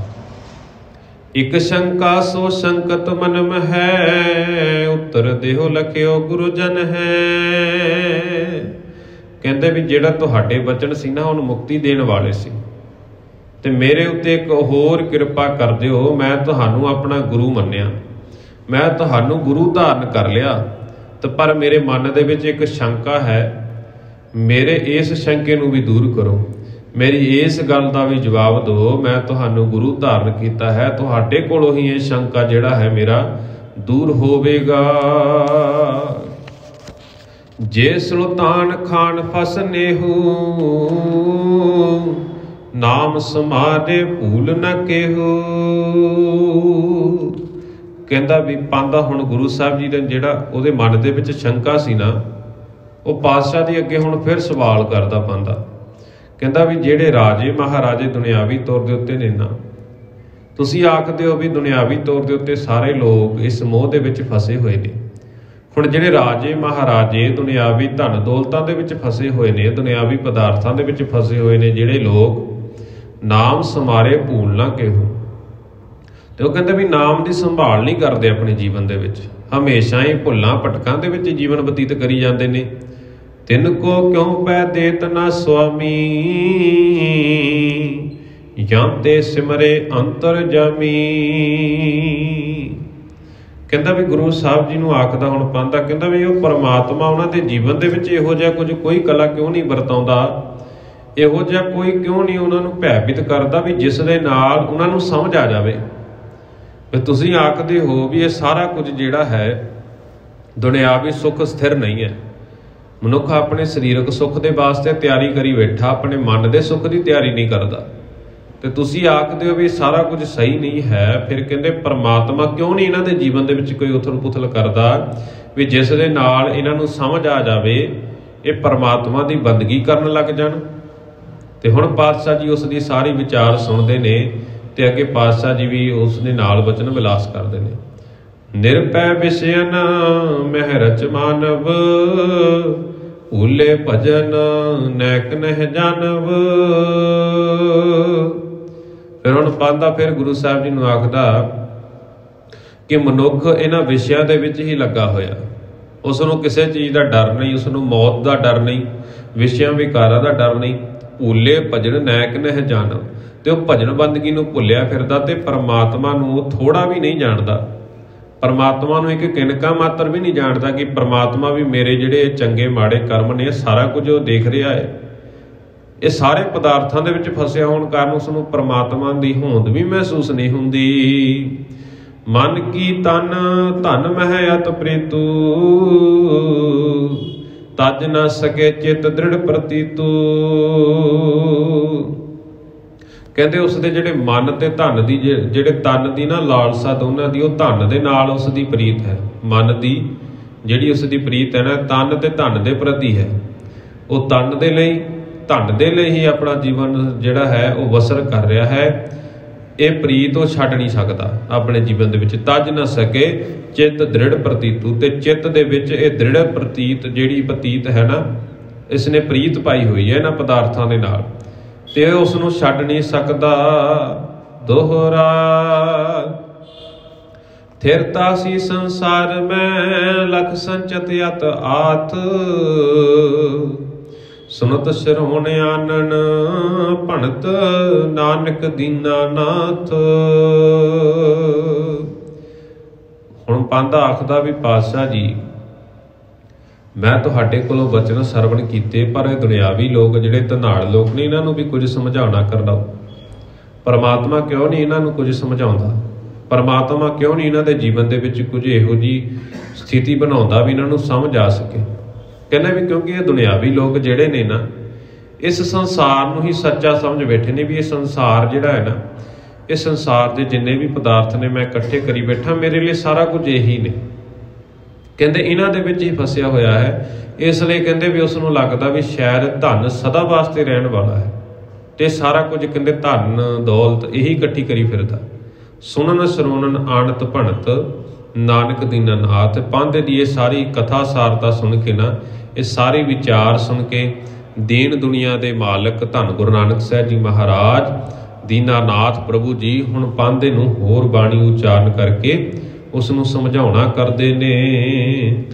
Speaker 1: ਇੱਕ ਸ਼ੰਕਾ ਸੋ ਸੰਕਟ ਮਨ ਮਹਿ, ਉੱਤਰ ਦੇਹੁ ਲਖਿਓ ਗੁਰੂ ਜਨ ਹੈ। ਕਹਿੰਦੇ ਵੀ ਜਿਹੜਾ ਤੁਹਾਡੇ ਬਚਨ ਸੀ ਨਾ, ਉਹਨੂੰ ਮੁਕਤੀ ਦੇਣ ਵਾਲੇ ਸੀ, ਤੇ ਮੇਰੇ ਉੱਤੇ ਇੱਕ ਹੋਰ ਕਿਰਪਾ ਕਰ ਦਿਓ। ਮੈਂ ਤੁਹਾਨੂੰ ਆਪਣਾ ਗੁਰੂ ਮੰਨਿਆ, ਮੈਂ ਤੁਹਾਨੂੰ ਗੁਰੂ ਧਾਰਨ ਕਰ ਲਿਆ, ਤੇ ਪਰ ਮੇਰੇ ਮਨ ਦੇ ਵਿੱਚ ਇੱਕ ਸ਼ੰਕਾ ਹੈ। ਮੇਰੇ ਇਸ ਸ਼ੰਕੇ ਨੂੰ ਵੀ ਦੂਰ ਕਰੋ, ਮੇਰੀ ਇਸ ਗੱਲ ਦਾ ਵੀ ਜਵਾਬ ਦਿਓ। ਮੈਂ ਤੁਹਾਨੂੰ ਗੁਰੂ ਧਾਰਨ ਕੀਤਾ ਹੈ, ਤੁਹਾਡੇ ਕੋਲੋਂ ਹੀ ਇਹ ਸ਼ੰਕਾ ਜਿਹੜਾ ਹੈ ਮੇਰਾ ਦੂਰ ਹੋਵੇਗਾ। ਜੇ ਸੁਲਤਾਨ ਖਾਨ ਫਸਨੇਹੂ, ਨਾਮ ਸਮਾਰੇ ਭੂਲ ਨ ਕੇਹੂ। ਕਹਿੰਦਾ ਵੀ ਪਾਂਦਾ ਹੁਣ ਗੁਰੂ ਸਾਹਿਬ ਜੀ ਦੇ ਜਿਹੜਾ ਉਹਦੇ ਮਨ ਦੇ ਵਿੱਚ ਸ਼ੰਕਾ ਸੀ ਨਾ, ਉਹ ਪਾਤਸ਼ਾਹ ਦੀ ਅੱਗੇ ਹੁਣ ਫਿਰ ਸਵਾਲ ਕਰਦਾ ਪਾਂਦਾ। ਕਹਿੰਦਾ ਵੀ ਜਿਹੜੇ ਰਾਜੇ ਮਹਾਰਾਜੇ ਦੁਨਿਆਵੀ ਤੌਰ ਦੇ ਉੱਤੇ ਨੇ ਨਾ, ਤੁਸੀਂ ਆਖਦੇ ਹੋ ਵੀ ਦੁਨਿਆਵੀ ਤੌਰ ਦੇ ਉੱਤੇ ਸਾਰੇ ਲੋਕ ਇਸ ਮੋਹ ਦੇ ਵਿੱਚ ਫਸੇ ਹੋਏ ਨੇ। ਹੁਣ ਜਿਹੜੇ ਰਾਜੇ ਮਹਾਰਾਜੇ ਦੁਨਿਆਵੀ ਧਨ ਦੌਲਤਾਂ ਦੇ ਵਿੱਚ ਫਸੇ ਹੋਏ ਨੇ, ਦੁਨਿਆਵੀ ਪਦਾਰਥਾਂ ਦੇ ਵਿੱਚ ਫਸੇ ਹੋਏ ਨੇ ਜਿਹੜੇ ਲੋਕ, ਨਾਮ ਸਮਾਰੇ ਭੂਲ ਨਾ ਕੇਹੂ। ਤੇ ਉਹ ਕਹਿੰਦੇ ਵੀ ਨਾਮ ਦੀ ਸੰਭਾਲ ਨਹੀਂ ਕਰਦੇ ਆਪਣੇ ਜੀਵਨ ਦੇ ਵਿੱਚ, ਹਮੇਸ਼ਾ ਹੀ ਭੁੱਲਾਂ ਭਟਕਾਂ ਦੇ ਵਿੱਚ ਜੀਵਨ ਬਤੀਤ ਕਰੀ ਜਾਂਦੇ ਨੇ। ਤਿਨ ਕੋ ਕਿਉਂ ਪੈ ਦੇਤ ਨਾ ਸੁਆਮੀ, ਜਾਂ ਤੇ ਸਿਮਰੇ ਅੰਤਰ ਜਾਮੀ। ਕਹਿੰਦਾ ਵੀ ਗੁਰੂ ਸਾਹਿਬ ਜੀ ਨੂੰ ਆਖਦਾ ਹੁਣ ਪਾਂਦਾ, ਕਹਿੰਦਾ ਵੀ ਉਹ ਪਰਮਾਤਮਾ ਉਹਨਾਂ ਦੇ ਜੀਵਨ ਦੇ ਵਿੱਚ ਇਹੋ ਜਿਹਾ ਕੁਝ ਕੋਈ ਕਲਾ ਕਿਉਂ ਨਹੀਂ ਵਰਤਾਉਂਦਾ, ਇਹੋ ਜਿਹਾ ਕੋਈ ਕਿਉਂ ਨਹੀਂ ਉਹਨਾਂ ਨੂੰ ਭੈਭੀਤ ਕਰਦਾ ਵੀ ਜਿਸ ਦੇ ਨਾਲ ਉਹਨਾਂ ਨੂੰ ਸਮਝ ਆ ਜਾਵੇ। ਵੀ ਤੁਸੀਂ ਆਖਦੇ ਹੋ ਵੀ ਇਹ ਸਾਰਾ ਕੁਝ ਜਿਹੜਾ ਹੈ ਦੁਨਿਆਵੀ ਸੁੱਖ ਸਥਿਰ ਨਹੀਂ ਹੈ। ਮਨੁੱਖ ਆਪਣੇ ਸਰੀਰਕ ਸੁੱਖ ਦੇ ਵਾਸਤੇ ਤਿਆਰੀ ਕਰੀ ਬੈਠਾ, ਆਪਣੇ ਮਨ ਦੇ ਸੁੱਖ ਦੀ ਤਿਆਰੀ ਨਹੀਂ ਕਰਦਾ। ਤੇ ਤੁਸੀਂ ਆਖਦੇ ਹੋ ਵੀ ਸਾਰਾ ਕੁਝ ਸਹੀ ਨਹੀਂ ਹੈ, ਫਿਰ ਕਹਿੰਦੇ ਪਰਮਾਤਮਾ ਕਿਉਂ ਨਹੀਂ ਇਹਨਾਂ ਦੇ ਜੀਵਨ ਦੇ ਵਿੱਚ ਕੋਈ ਉਥਲ ਪੁਥਲ ਕਰਦਾ ਵੀ ਜਿਸ ਦੇ ਨਾਲ ਇਹਨਾਂ ਨੂੰ ਸਮਝ ਆ ਜਾਵੇ, ਇਹ ਪਰਮਾਤਮਾ ਦੀ ਬੰਦਗੀ ਕਰਨ ਲੱਗ ਜਾਣ। ਤੇ ਹੁਣ ਪਾਤਸ਼ਾਹ ਜੀ ਉਸ ਦੀ ਸਾਰੀ ਵਿਚਾਰ ਸੁਣਦੇ ਨੇ, ਤੇ ਅੱਗੇ ਪਾਤਸ਼ਾਹ ਜੀ ਵੀ ਉਸ ਦੇ ਨਾਲ ਵਚਨ ਵਿਲਾਸ ਕਰਦੇ ਨੇ। ਨਿਰਭੈ ਵਿਸ਼ਯਨ ਮਹਿ ਰਚ ਮਾਨਵ, ਭੂਲੇ ਭਜਨ ਨੈਕ ਨਹਿ ਜਾਨਵ। ਫਿਰ ਹੁਣ ਪਾਂਦਾ ਫਿਰ ਗੁਰੂ ਸਾਹਿਬ ਜੀ ਨੂੰ ਆਖਦਾ ਕਿ ਮਨੁੱਖ ਇਹਨਾਂ ਵਿਸ਼ਿਆਂ ਦੇ ਵਿੱਚ ਹੀ ਲੱਗਾ ਹੋਇਆ, ਉਸ ਨੂੰ ਕਿਸੇ ਚੀਜ਼ ਦਾ ਡਰ ਨਹੀਂ, ਉਸ ਨੂੰ ਮੌਤ ਦਾ ਡਰ ਨਹੀਂ, ਵਿਸ਼ਿਆਂ ਵਿਕਾਰਾਂ ਦਾ ਡਰ ਨਹੀਂ। ਭੂਲੇ ਭਜਨ ਨੈਕ ਨਹਿ ਜਾਨਵ, ਤੇ ਉਹ ਭਜਨ ਬੰਦਗੀ ਨੂੰ ਭੁੱਲਿਆ ਫਿਰਦਾ, ਤੇ ਪਰਮਾਤਮਾ ਨੂੰ ਉਹ ਥੋੜਾ ਵੀ ਨਹੀਂ ਜਾਣਦਾ। ਪਰਮਾਤਮਾ ਨੂੰ ਇੱਕ ਕਿਣਕਾ ਮਾਤਰ ਵੀ ਨਹੀਂ ਜਾਣਦਾ ਕਿ ਪਰਮਾਤਮਾ ਵੀ ਮੇਰੇ ਜਿਹੜੇ ਚੰਗੇ ਮਾੜੇ ਕਰਮ ਨੇ ਸਾਰਾ ਕੁਝ ਉਹ ਦੇਖ ਰਿਹਾ ਹੈ। ਇਹ ਸਾਰੇ ਪਦਾਰਥਾਂ ਦੇ ਵਿੱਚ ਫਸਿਆ ਹੋਣ ਕਾਰਨ ਉਸ ਨੂੰ ਪਰਮਾਤਮਾ ਦੀ ਹੋਂਦ ਵੀ ਮਹਿਸੂਸ ਨਹੀਂ ਹੁੰਦੀ। ਮਨ ਕੀ ਤਨ ਧਨ ਮਹਿ ਅਤ ਪ੍ਰੀਤੂ, ਤਜ ਨ ਸਕੇ ਚਿਤ ਦ੍ਰਿੜ ਪ੍ਰਤੀਤੂ। ਕਹਿੰਦੇ ਉਸ ਦੇ ਜਿਹੜੇ ਮਨ ਤੇ ਧਨ ਦੀ ਜਿਹੜੇ ਤਨ ਦੀ ਨਾ ਲਾਲਸਾ ਦੋਨਾਂ ਦੀ, ਉਹ ਧਨ ਦੇ ਨਾਲ ਉਸ ਦੀ ਪ੍ਰੀਤ ਹੈ। ਮਨ ਦੀ ਜਿਹੜੀ ਉਸ ਦੀ ਪ੍ਰੀਤ ਹੈ ਨਾ, ਤਨ ਤੇ ਧਨ ਦੇ ਪ੍ਰਤੀ ਹੈ। ਉਹ ਤਨ ਦੇ ਲਈ ਧਨ ਦੇ ਲਈ ਹੀ ਆਪਣਾ ਜੀਵਨ ਜਿਹੜਾ ਹੈ ਉਹ ਬਸਰ ਕਰ ਰਿਹਾ ਹੈ। ਇਹ ਪ੍ਰੀਤ ਉਹ ਛੱਡ ਨਹੀਂ ਸਕਦਾ ਆਪਣੇ ਜੀਵਨ ਦੇ ਵਿੱਚ। ਤਜ ਨਾ ਸਕੇ ਚਿੱਤ ਦ੍ਰਿੜ ਪ੍ਰਤੀਤੂ, ਤੇ ਚਿੱਤ ਦੇ ਵਿੱਚ ਇਹ ਦ੍ਰਿੜ ਪ੍ਰਤੀਤ ਜਿਹੜੀ ਪ੍ਰਤੀਤ ਹੈ ਨਾ, ਇਸ ਨੇ ਪ੍ਰੀਤ ਪਾਈ ਹੋਈ ਹੈ ਇਹਨਾਂ ਪਦਾਰਥਾਂ ਦੇ ਨਾਲ, ਤੇ ਉਸ ਨੂੰ ਛੱਡ ਨਹੀਂ ਸਕਦਾ। ਦੋਹਰਾ ਥਿਰਤਾ ਸੀ ਸੰਸਾਰ ਮੈਂ, ਲਖ ਸੰਚਤ ਅਤ ਆਤ। ਸੁਨਤ ਸ਼ਰਵਣ ਆਨਨ ਭਣਤ, ਨਾਨਕ ਦੀਨਾ ਨਾਥ। ਹੁਣ ਪਾਂਦਾ ਆਖਦਾ ਵੀ ਪਾਤਸ਼ਾਹ ਜੀ, ਮੈਂ ਤੁਹਾਡੇ ਕੋਲੋਂ ਬਚਨ ਸਰਵਣ ਕੀਤੇ, ਪਰ ਇਹ ਦੁਨਿਆਵੀ ਲੋਕ ਜਿਹੜੇ ਧਨਾੜ ਲੋਕ ਨੇ, ਇਹਨਾਂ ਨੂੰ ਵੀ ਕੁਝ ਸਮਝਾਉਣਾ ਕਰਨਾ। ਪਰਮਾਤਮਾ ਕਿਉਂ ਨਹੀਂ ਇਹਨਾਂ ਨੂੰ ਕੁਝ ਸਮਝਾਉਂਦਾ? ਪਰਮਾਤਮਾ ਕਿਉਂ ਨਹੀਂ ਇਹਨਾਂ ਦੇ ਜੀਵਨ ਦੇ ਵਿੱਚ ਕੁਝ ਇਹੋ ਜਿਹੀ ਸਥਿਤੀ ਬਣਾਉਂਦਾ ਵੀ ਇਹਨਾਂ ਨੂੰ ਸਮਝ ਆ ਸਕੇ? ਕਹਿੰਦੇ ਵੀ ਕਿਉਂਕਿ ਇਹ ਦੁਨਿਆਵੀ ਲੋਕ ਜਿਹੜੇ ਨੇ ਨਾ, ਇਸ ਸੰਸਾਰ ਨੂੰ ਹੀ ਸੱਚਾ ਸਮਝ ਬੈਠੇ ਨੇ ਵੀ ਇਹ ਸੰਸਾਰ ਜਿਹੜਾ ਹੈ ਨਾ, ਇਹ ਸੰਸਾਰ ਦੇ ਜਿੰਨੇ ਵੀ ਪਦਾਰਥ ਨੇ ਮੈਂ ਇਕੱਠੇ ਕਰੀ ਬੈਠਾ, ਮੇਰੇ ਲਈ ਸਾਰਾ ਕੁਝ ਇਹੀ ਨੇ। ਕਹਿੰਦੇ ਇਹਨਾਂ ਦੇ ਵਿੱਚ ਹੀ ਫਸਿਆ ਹੋਇਆ ਹੈ। ਇਸ ਲਈ ਕਹਿੰਦੇ ਵੀ ਉਸ ਨੂੰ ਲੱਗਦਾ ਵੀ ਸ਼ਾਇਦ ਧਨ ਸਦਾ ਵਾਸਤੇ ਰਹਿਣ ਵਾਲਾ ਹੈ, ਤੇ ਸਾਰਾ ਕੁਝ ਕਹਿੰਦੇ ਧਨ ਦੌਲਤ ਇਹੀ ਇਕੱਠੀ ਕਰੀ ਫਿਰਦਾ। ਸੁਣਨ ਸਰੋਣਨ ਆਣਤ ਭਣਤ, ਨਾਨਕ ਦੀਨਾ ਨਾਥ। ਪਾਂਦੇ ਦੀ ਇਹ ਸਾਰੀ ਕਥਾ ਸਾਰਤਾ ਸੁਣ ਕੇ ਨਾ, ਇਹ ਸਾਰੇ ਵਿਚਾਰ ਸੁਣ ਕੇ ਦੀਨ ਦੁਨੀਆ ਦੇ ਮਾਲਕ ਧੰਨ ਗੁਰੂ ਨਾਨਕ ਸਾਹਿਬ ਜੀ ਮਹਾਰਾਜ ਦੀਨਾਨਾਥ ਪ੍ਰਭੂ ਜੀ ਹੁਣ ਪਾਂਧੇ ਨੂੰ ਹੋਰ ਬਾਣੀ ਉਚਾਰਨ ਕਰਕੇ ਉਸ ਨੂੰ ਸਮਝਾਉਣਾ ਕਰਦੇ ਨੇ।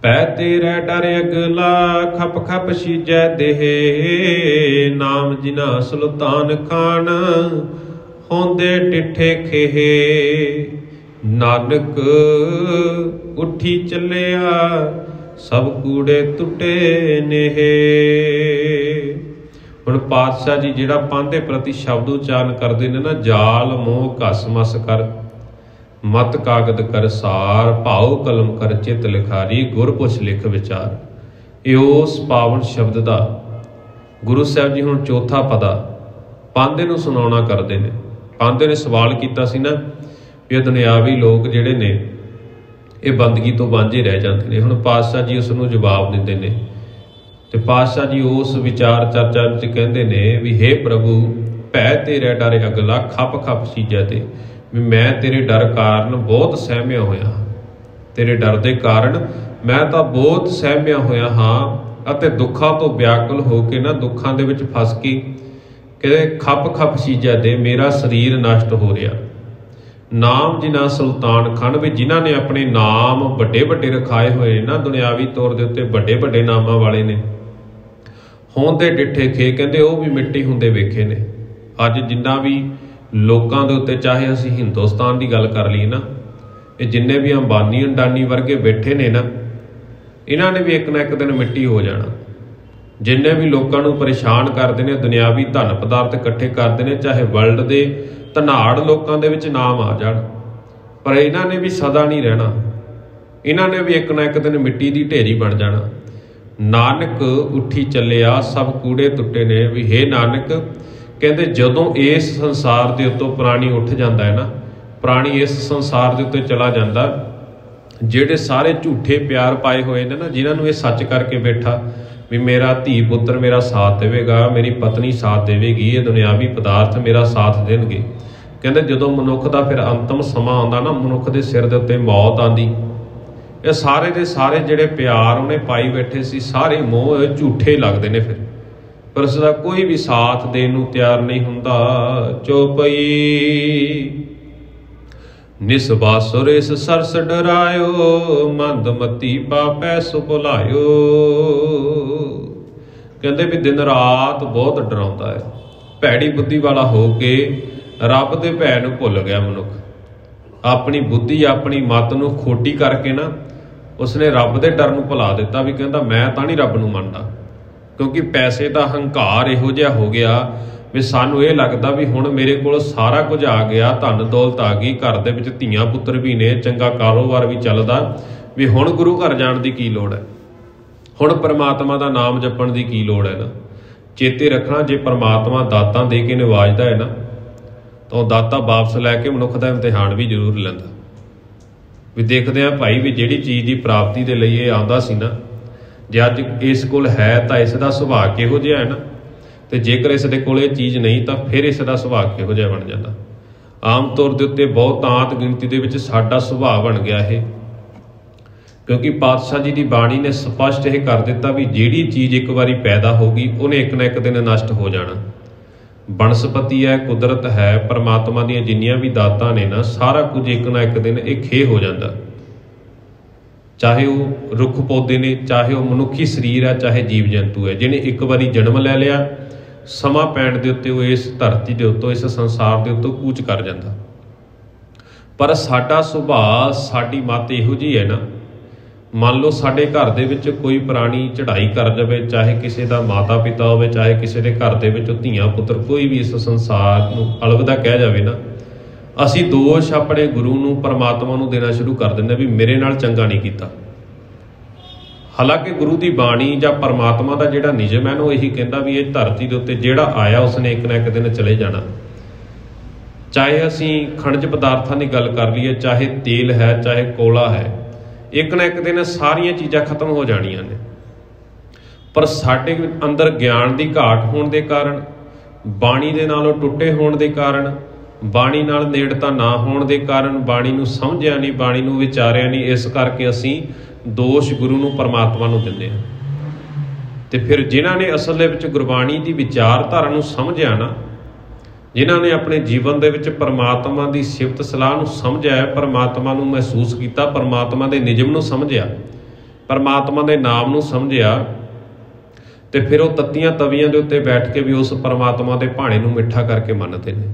Speaker 1: ਪੈ ਤੇਰੇ ਡਰ ਅਗਲਾ ਖਪ ਖਪ ਸੀਜੈ ਦੇਹ, ਨਾਮ ਜਿਨਾ ਸੁਲਤਾਨ ਖਾਨ ਹੋਂਦੇ ਡਿਠੇ ਖੇਹ। ਨਾਨਕ ਉੱਠੀ ਚੱਲਿਆ ਸਭ ਕੂੜੇ ਟੁੱਟੇ ਨੇਹ। ਹੁਣ ਪਾਤਸ਼ਾਹ ਜੀ ਜਿਹੜਾ ਪਾਂਧੇ ਪ੍ਰਤੀ ਸ਼ਬਦ ਉਚਾਰਨ ਕਰਦੇ ਨੇ ਨਾ, ਜਾਲ ਮੋਹ ਘਸ ਮਸ ਕਰ, ਮਤ ਕਾਗਦ ਕਰ ਸਾਰ, ਭਾਉ ਕਲਮ ਕਰ ਚਿਤ ਲਿਖਾਰੀ, ਗੁਰ ਪੁੱਛ ਲਿਖ ਵਿਚਾਰ। ਇਹ ਉਸ ਪਾਵਨ ਸ਼ਬਦ ਦਾ ਗੁਰੂ ਸਾਹਿਬ ਜੀ ਹੁਣ ਚੌਥਾ ਪਦਾ ਪਾਂਧੇ ਨੂੰ ਸੁਣਾਉਣਾ ਕਰਦੇ ਨੇ। ਪਾਂਧੇ ਨੇ ਸਵਾਲ ਕੀਤਾ ਸੀ ਨਾ ਵੀ ਇਹ ਦੁਨਿਆਵੀ ਲੋਕ ਜਿਹੜੇ ਨੇ ਇਹ ਬੰਦਗੀ ਤੋਂ ਵਾਂਝੇ ਰਹਿ ਜਾਂਦੇ ਨੇ। ਹੁਣ ਪਾਤਸ਼ਾਹ ਜੀ ਉਸ ਨੂੰ ਜਵਾਬ ਦਿੰਦੇ ਨੇ ਤੇ ਪਾਤਸ਼ਾਹ ਜੀ ਉਸ ਵਿਚਾਰ ਚਰਚਾ ਵਿੱਚ ਕਹਿੰਦੇ ਨੇ ਵੀ ਹੇ ਪ੍ਰਭੂ, ਭੈ ਤੇਰੇ ਡਰ ਅਗਲਾ ਖਪ ਖਪ ਸੀਜੈ ਤੇ, ਵੀ ਮੈਂ ਤੇਰੇ ਡਰ ਕਾਰਨ ਬਹੁਤ ਸਹਿਮਿਆ ਹੋਇਆ, ਤੇਰੇ ਡਰ ਦੇ ਕਾਰਨ ਮੈਂ ਤਾਂ ਬਹੁਤ ਸਹਿਮਿਆ ਹੋਇਆ ਹਾਂ ਅਤੇ ਦੁੱਖਾਂ ਤੋਂ ਵਿਆਕੁਲ ਹੋ ਕੇ ਨਾ, ਦੁੱਖਾਂ ਦੇ ਵਿੱਚ ਫਸ ਕੇ ਕਹਿੰਦੇ ਖਪ ਖਪ ਸੀਜੈ ਦੇ, ਮੇਰਾ ਸਰੀਰ ਨਸ਼ਟ ਹੋ ਰਿਹਾ। ਨਾਮ ਜਿਨ੍ਹਾਂ ਸੁਲਤਾਨ ਖਾਨ, ਵੀ ਜਿਨ੍ਹਾਂ ਨੇ ਆਪਣੇ ਨਾਮ ਵੱਡੇ ਵੱਡੇ ਰਖਾਏ ਹੋਏ ਨਾ, ਦੁਨਿਆਵੀ ਤੌਰ ਦੇ ਉੱਤੇ ਵੱਡੇ ਵੱਡੇ ਨਾਮਾਂ ਵਾਲੇ ਨੇ, ਹੋਂਦੇ ਡਿੱਠੇ ਖੇ, ਕਹਿੰਦੇ ਉਹ ਵੀ ਮਿੱਟੀ ਹੁੰਦੇ ਵੇਖੇ ਨੇ। ਅੱਜ ਜਿੰਨਾ ਵੀ ਲੋਕਾਂ ਦੇ ਉੱਤੇ, ਚਾਹੇ ਅਸੀਂ ਹਿੰਦੁਸਤਾਨ ਦੀ ਗੱਲ ਕਰ ਲਈਏ ਨਾ, ਇਹ ਜਿੰਨੇ ਵੀ ਅੰਬਾਨੀ ਅੰਡਾਨੀ ਵਰਗੇ ਬੈਠੇ ਨੇ ਨਾ, ਇਹਨਾਂ ਨੇ ਵੀ ਇੱਕ ਨਾ ਇੱਕ ਦਿਨ ਮਿੱਟੀ ਹੋ ਜਾਣਾ। ਜਿੰਨੇ ਵੀ ਲੋਕਾਂ ਨੂੰ ਪਰੇਸ਼ਾਨ ਕਰਦੇ ਨੇ, ਦੁਨਿਆਵੀ ਧਨ ਪਦਾਰਥ ਇਕੱਠੇ ਕਰਦੇ ਨੇ, ਚਾਹੇ ਵਰਲਡ ਦੇ ਧਨਾੜ ਲੋਕਾਂ ਦੇ ਵਿੱਚ ਨਾਮ ਆ ਜਾਣ, ਪਰ ਇਹਨਾਂ ਨੇ ਵੀ ਸਦਾ ਨਹੀਂ ਰਹਿਣਾ। ਇਹਨਾਂ ਨੇ ਵੀ ਇੱਕ ਨਾ ਇੱਕ ਦਿਨ ਮਿੱਟੀ ਦੀ ਢੇਰੀ ਬਣ ਜਾਣਾ। ਨਾਨਕ ਉੱਠੀ ਚੱਲਿਆ ਸਭ ਕੂੜੇ ਟੁੱਟੇ ਨੇ, ਵੀ ਹੇ ਨਾਨਕ, ਕਹਿੰਦੇ ਜਦੋਂ ਇਸ ਸੰਸਾਰ ਦੇ ਉੱਤੋਂ ਪ੍ਰਾਣੀ ਉੱਠ ਜਾਂਦਾ ਹੈ ਨਾ, ਪ੍ਰਾਣੀ ਇਸ ਸੰਸਾਰ ਦੇ ਉੱਤੇ ਚਲਾ ਜਾਂਦਾ, ਜਿਹੜੇ ਸਾਰੇ ਝੂਠੇ ਪਿਆਰ ਪਾਏ ਹੋਏ ਨੇ ਨਾ, ਜਿਨ੍ਹਾਂ ਨੂੰ ਇਹ ਸੱਚ ਕਰਕੇ ਬੈਠਾ ਵੀ ਮੇਰਾ ਧੀ ਪੁੱਤਰ ਮੇਰਾ ਸਾਥ ਦੇਵੇਗਾ, ਮੇਰੀ ਪਤਨੀ ਸਾਥ ਦੇਵੇਗੀ, ਇਹ ਦੁਨਿਆਵੀ ਪਦਾਰਥ ਮੇਰਾ ਸਾਥ ਦੇਣਗੇ। ਕਹਿੰਦੇ ਜਦੋਂ ਮਨੁੱਖ ਦਾ ਫਿਰ ਅੰਤਮ ਸਮਾਂ ਆਉਂਦਾ ਨਾ, ਮਨੁੱਖ ਦੇ ਸਿਰ ਦੇ ਉੱਤੇ ਮੌਤ ਆਉਂਦੀ, ਇਹ ਸਾਰੇ ਦੇ ਸਾਰੇ ਜਿਹੜੇ ਪਿਆਰ ਉਹਨੇ ਪਾਈ ਬੈਠੇ ਸੀ, ਸਾਰੇ ਮੋਹ ਝੂਠੇ ਲੱਗਦੇ ਨੇ ਫਿਰ, ਪਰ ਉਸ ਦਾ ਕੋਈ ਵੀ ਸਾਥ ਦੇਣ ਨੂੰ ਤਿਆਰ ਨਹੀਂ ਹੁੰਦਾ। ਚੌਪਈ ਨਿਸਬਾਸੁਰ ਇਸ ਸਰਸ ਡਰਾਇਓ, ਮੰਦਮਤੀ ਪਾਪੈ ਸੁ ਭੁਲਾਇਓ। ਕਹਿੰਦੇ ਵੀ ਦਿਨ ਰਾਤ ਬਹੁਤ ਡਰਾਉਂਦਾ ਹੈ, ਭੈੜੀ ਬੁੱਧੀ ਵਾਲਾ ਹੋ ਕੇ ਰੱਬ ਦੇ ਭੈ ਨੂੰ ਭੁੱਲ ਗਿਆ ਮਨੁੱਖ। ਆਪਣੀ ਬੁੱਧੀ ਆਪਣੀ ਮੱਤ ਨੂੰ ਖੋਟੀ ਕਰਕੇ ਨਾ, ਉਸਨੇ ਰੱਬ ਦੇ ਡਰ ਨੂੰ ਭੁਲਾ ਦਿੱਤਾ, ਵੀ ਕਹਿੰਦਾ ਮੈਂ ਤਾਂ ਨਹੀਂ ਰੱਬ ਨੂੰ ਮੰਨਦਾ। ਕਿਉਂਕਿ ਪੈਸੇ ਦਾ ਹੰਕਾਰ ਇਹੋ ਜਿਹਾ ਹੋ ਗਿਆ ਵੀ ਸਾਨੂੰ ਇਹ ਲੱਗਦਾ ਵੀ ਹੁਣ ਮੇਰੇ ਕੋਲ ਸਾਰਾ ਕੁਝ ਆ ਗਿਆ, ਧਨ ਦੌਲਤ ਆ ਗਈ, ਘਰ ਦੇ ਵਿੱਚ ਧੀਆਂ ਪੁੱਤਰ ਵੀ ਨੇ, ਚੰਗਾ ਕਾਰੋਬਾਰ ਵੀ ਚੱਲਦਾ, ਵੀ ਹੁਣ ਗੁਰੂ ਘਰ ਜਾਣ ਦੀ ਕੀ ਲੋੜ ਹੈ, ਹੁਣ ਪਰਮਾਤਮਾ ਦਾ ਨਾਮ ਜਪਣ ਦੀ ਕੀ ਲੋੜ ਹੈ ਨਾ। ਚੇਤੇ ਰੱਖਣਾ, ਜੇ ਪਰਮਾਤਮਾ ਦਾਤਾਂ ਦੇ ਕੇ ਨਿਵਾਜਦਾ ਹੈ ਨਾ, ਤਾਂ ਉਹ ਦਾਤਾ ਵਾਪਸ ਲੈ ਕੇ ਮਨੁੱਖ ਦਾ ਇਮਤਿਹਾਨ ਵੀ ਜ਼ਰੂਰ ਲੈਂਦਾ। ਵੀ ਦੇਖਦੇ ਹਾਂ ਭਾਈ, ਵੀ ਜਿਹੜੀ ਚੀਜ਼ ਦੀ ਪ੍ਰਾਪਤੀ ਦੇ ਲਈ ਇਹ ਆਉਂਦਾ ਸੀ ਨਾ, ਜੇ ਅੱਜ ਇਸ ਕੋਲ ਹੈ ਤਾਂ ਇਸ ਦਾ ਸੁਭਾਅ ਕਿਹੋ ਜਿਹਾ ਹੈ ਨਾ, ਤੇ ਜੇਕਰ ਇਸ ਦੇ ਕੋਲ ਇਹ ਚੀਜ਼ ਨਹੀਂ ਤਾਂ ਫਿਰ ਇਸ ਦਾ ਸੁਭਾਅ ਕਿਹੋ ਜਿਹਾ ਬਣ ਜਾਂਦਾ। ਆਮ ਤੌਰ ਦੇ ਉੱਤੇ ਬਹੁਤਾਤ ਗਿਣਤੀ ਦੇ ਵਿੱਚ ਸਾਡਾ ਸੁਭਾਅ ਬਣ ਗਿਆ ਇਹ, ਕਿਉਂਕਿ ਪਾਤਸ਼ਾਹ ਜੀ ਦੀ ਬਾਣੀ ਨੇ ਸਪਸ਼ਟ ਇਹ ਕਰ ਦਿੱਤਾ ਵੀ ਜਿਹੜੀ ਚੀਜ਼ ਇੱਕ ਵਾਰੀ ਪੈਦਾ ਹੋ ਗਈ ਉਹਨੇ ਇੱਕ ਨਾ ਇੱਕ ਦਿਨ ਨਸ਼ਟ ਹੋ ਜਾਣਾ। ਬਨਸਪਤੀ ਹੈ, ਕੁਦਰਤ ਹੈ, ਪਰਮਾਤਮਾ ਦੀਆਂ ਜਿੰਨੀਆਂ ਵੀ ਦਾਤਾਂ ਨੇ ਨਾ, ਸਾਰਾ ਕੁਝ ਇੱਕ ਨਾ ਇੱਕ ਦਿਨ ਇਹ ਖੇਹ ਹੋ ਜਾਂਦਾ। ਚਾਹੇ ਉਹ ਰੁੱਖ ਪੌਦੇ ਨੇ, ਚਾਹੇ ਉਹ ਮਨੁੱਖੀ ਸਰੀਰ ਹੈ, ਚਾਹੇ ਜੀਵ ਜੰਤੂ ਹੈ, ਜਿਹਨੇ ਇੱਕ ਵਾਰੀ ਜਨਮ ਲੈ ਲਿਆ, ਸਮਾਂ ਪੈਣ ਦੇ ਉੱਤੇ ਉਹ ਇਸ ਧਰਤੀ ਦੇ ਉੱਤੋਂ, ਇਸ ਸੰਸਾਰ ਦੇ ਉੱਤੋਂ ਕੂਚ ਕਰ ਜਾਂਦਾ। ਪਰ ਸਾਡਾ ਸੁਭਾਅ, ਸਾਡੀ ਮੱਤ ਇਹੋ ਜਿਹੀ ਹੈ ਨਾ, ਮੰਨ ਲਓ ਸਾਡੇ ਘਰ ਦੇ ਵਿੱਚ ਕੋਈ ਪ੍ਰਾਣੀ ਚੜ੍ਹਾਈ ਕਰ ਜਾਵੇ, ਚਾਹੇ ਕਿਸੇ ਦਾ ਮਾਤਾ ਪਿਤਾ ਹੋਵੇ, ਚਾਹੇ ਕਿਸੇ ਦੇ ਘਰ ਦੇ ਵਿੱਚ ਧੀਆਂ ਪੁੱਤਰ, ਕੋਈ ਵੀ ਇਸ ਸੰਸਾਰ ਨੂੰ ਅਲਵਿਦਾ ਕਹਿ ਜਾਵੇ ਨਾ, ਅਸੀਂ ਦੋਸ਼ ਆਪਣੇ ਗੁਰੂ ਨੂੰ, ਪਰਮਾਤਮਾ ਨੂੰ ਦੇਣਾ ਸ਼ੁਰੂ ਕਰ ਦਿੰਦੇ ਵੀ ਮੇਰੇ ਨਾਲ ਚੰਗਾ ਨਹੀਂ ਕੀਤਾ। ਹਾਲਾਂਕਿ ਗੁਰੂ ਦੀ ਬਾਣੀ ਜਾਂ ਪਰਮਾਤਮਾ ਦਾ ਜਿਹੜਾ ਨਿਯਮ ਹੈ ਨਾ, ਉਹ ਇਹੀ ਕਹਿੰਦਾ ਵੀ ਇਹ ਧਰਤੀ ਦੇ ਉੱਤੇ ਜਿਹੜਾ ਆਇਆ ਉਸਨੇ ਇੱਕ ਨਾ ਇੱਕ ਦਿਨ ਚਲੇ ਜਾਣਾ। ਚਾਹੇ ਅਸੀਂ ਖਣਜ ਪਦਾਰਥਾਂ ਦੀ ਗੱਲ ਕਰ ਲਈਏ, ਚਾਹੇ ਤੇਲ ਹੈ, ਚਾਹੇ ਕੋਲਾ ਹੈ, ਇੱਕ ਨਾ ਇੱਕ ਦਿਨ ਸਾਰੀਆਂ ਚੀਜ਼ਾਂ ਖਤਮ ਹੋ ਜਾਣੀਆਂ ਨੇ। ਪਰ ਸਾਡੇ ਅੰਦਰ ਗਿਆਨ ਦੀ ਘਾਟ ਹੋਣ ਦੇ ਕਾਰਨ, ਬਾਣੀ ਦੇ ਨਾਲੋਂ ਟੁੱਟੇ ਹੋਣ ਦੇ ਕਾਰਨ, ਬਾਣੀ ਨਾਲ ਨੇੜਤਾ ਨਾ ਹੋਣ ਦੇ ਕਾਰਨ, ਬਾਣੀ ਨੂੰ ਸਮਝਿਆ ਨਹੀਂ, ਬਾਣੀ ਨੂੰ ਵਿਚਾਰਿਆ ਨਹੀਂ, ਇਸ ਕਰਕੇ ਅਸੀਂ ਦੋਸ਼ ਗੁਰੂ ਨੂੰ, ਪਰਮਾਤਮਾ ਨੂੰ ਦਿੰਦੇ ਹਾਂ। ਤੇ ਫਿਰ ਜਿਨ੍ਹਾਂ ਨੇ ਅਸਲ ਦੇ ਵਿੱਚ ਗੁਰਬਾਣੀ ਦੀ ਵਿਚਾਰਧਾਰਾ ਨੂੰ ਸਮਝਿਆ ਨਾ, जिन्हां ने अपने जीवन दे विच परमात्मा की सिफत सलाह नूं समझिया, परमात्मा नूं महसूस किया, परमात्मा के निजम नूं समझिया, परमात्मा के नाम नूं समझिया, तो फिर वो तत्तियां तवियां के उत्ते बैठ के भी उस परमात्मा के भाणे नूं मिठा करके मनते हैं।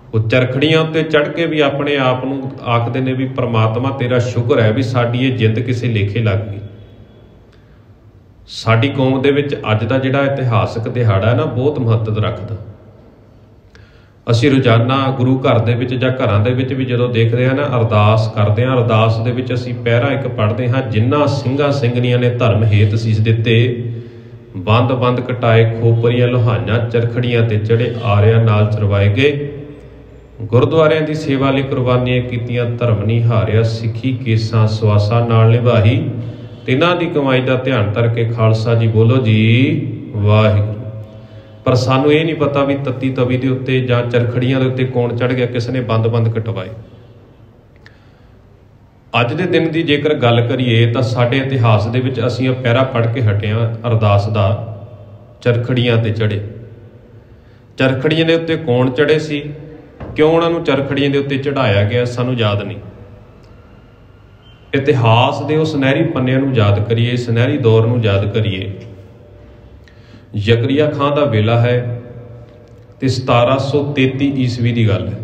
Speaker 1: वो चरखड़ियां उत्ते चढ़ के भी अपने आप नूं आखदे ने भी परमात्मा तेरा शुक्र है भी साडी ये जिंद किसी लेखे लग गई। साडी कौम दे विच अज दा जिहड़ा इतिहासक दिहाड़ा है ना बहुत महत्व रखदा। असीं रोज़ाना गुरु घर दे विच जां घरां दे विच भी जदों देखदे हां ना अरदास करदे हां, अरदास दे विच असीं पैरा एक पढ़दे हां, जिन्हां ਸਿੰਘਾਂ ਸਿੰਘਣੀਆਂ ने धर्म हेत सीस दिते, बंद बंद कटाए खोपरियां लुहाइयां, चरखड़ियां ते चढ़े आरियां नाल चरवाए गए, गुरुद्वारियां दी सेवा लई कुर्बानियां कीतियां, धर्म नहीं हारिया, सिੱਖੀ केसां सवासां नाल निभाही, तिन्हां दी कमाई दा ध्यान धर के खालसा जी बोलो जी वाहिगुरू। पर सानू ये नहीं पता भी तत्ती तवी के उत्ते जां चरखड़ियां दे उत्ते कौन चढ़ गया, किसने बंद बंद कटवाए। अज दे दिन की जेकर गल करिए तो साडे इतिहास दे विच असीं पैरा पढ़ के हटे हां अरदास दा, चरखड़ियां ते चढ़े। चरखड़ियां दे उत्ते कौन चढ़े सी, क्यों उन्हां नूं चरखड़ियां दे उत्ते चढ़ाया गया, सानू याद नहीं। इतिहास दे उस सुनहरी पन्निਆਂ नूं याद करिए, सुनहरी दौर नूं याद करिए। जकरिया खां का वेला है तो 1733 ईस्वी की गल है।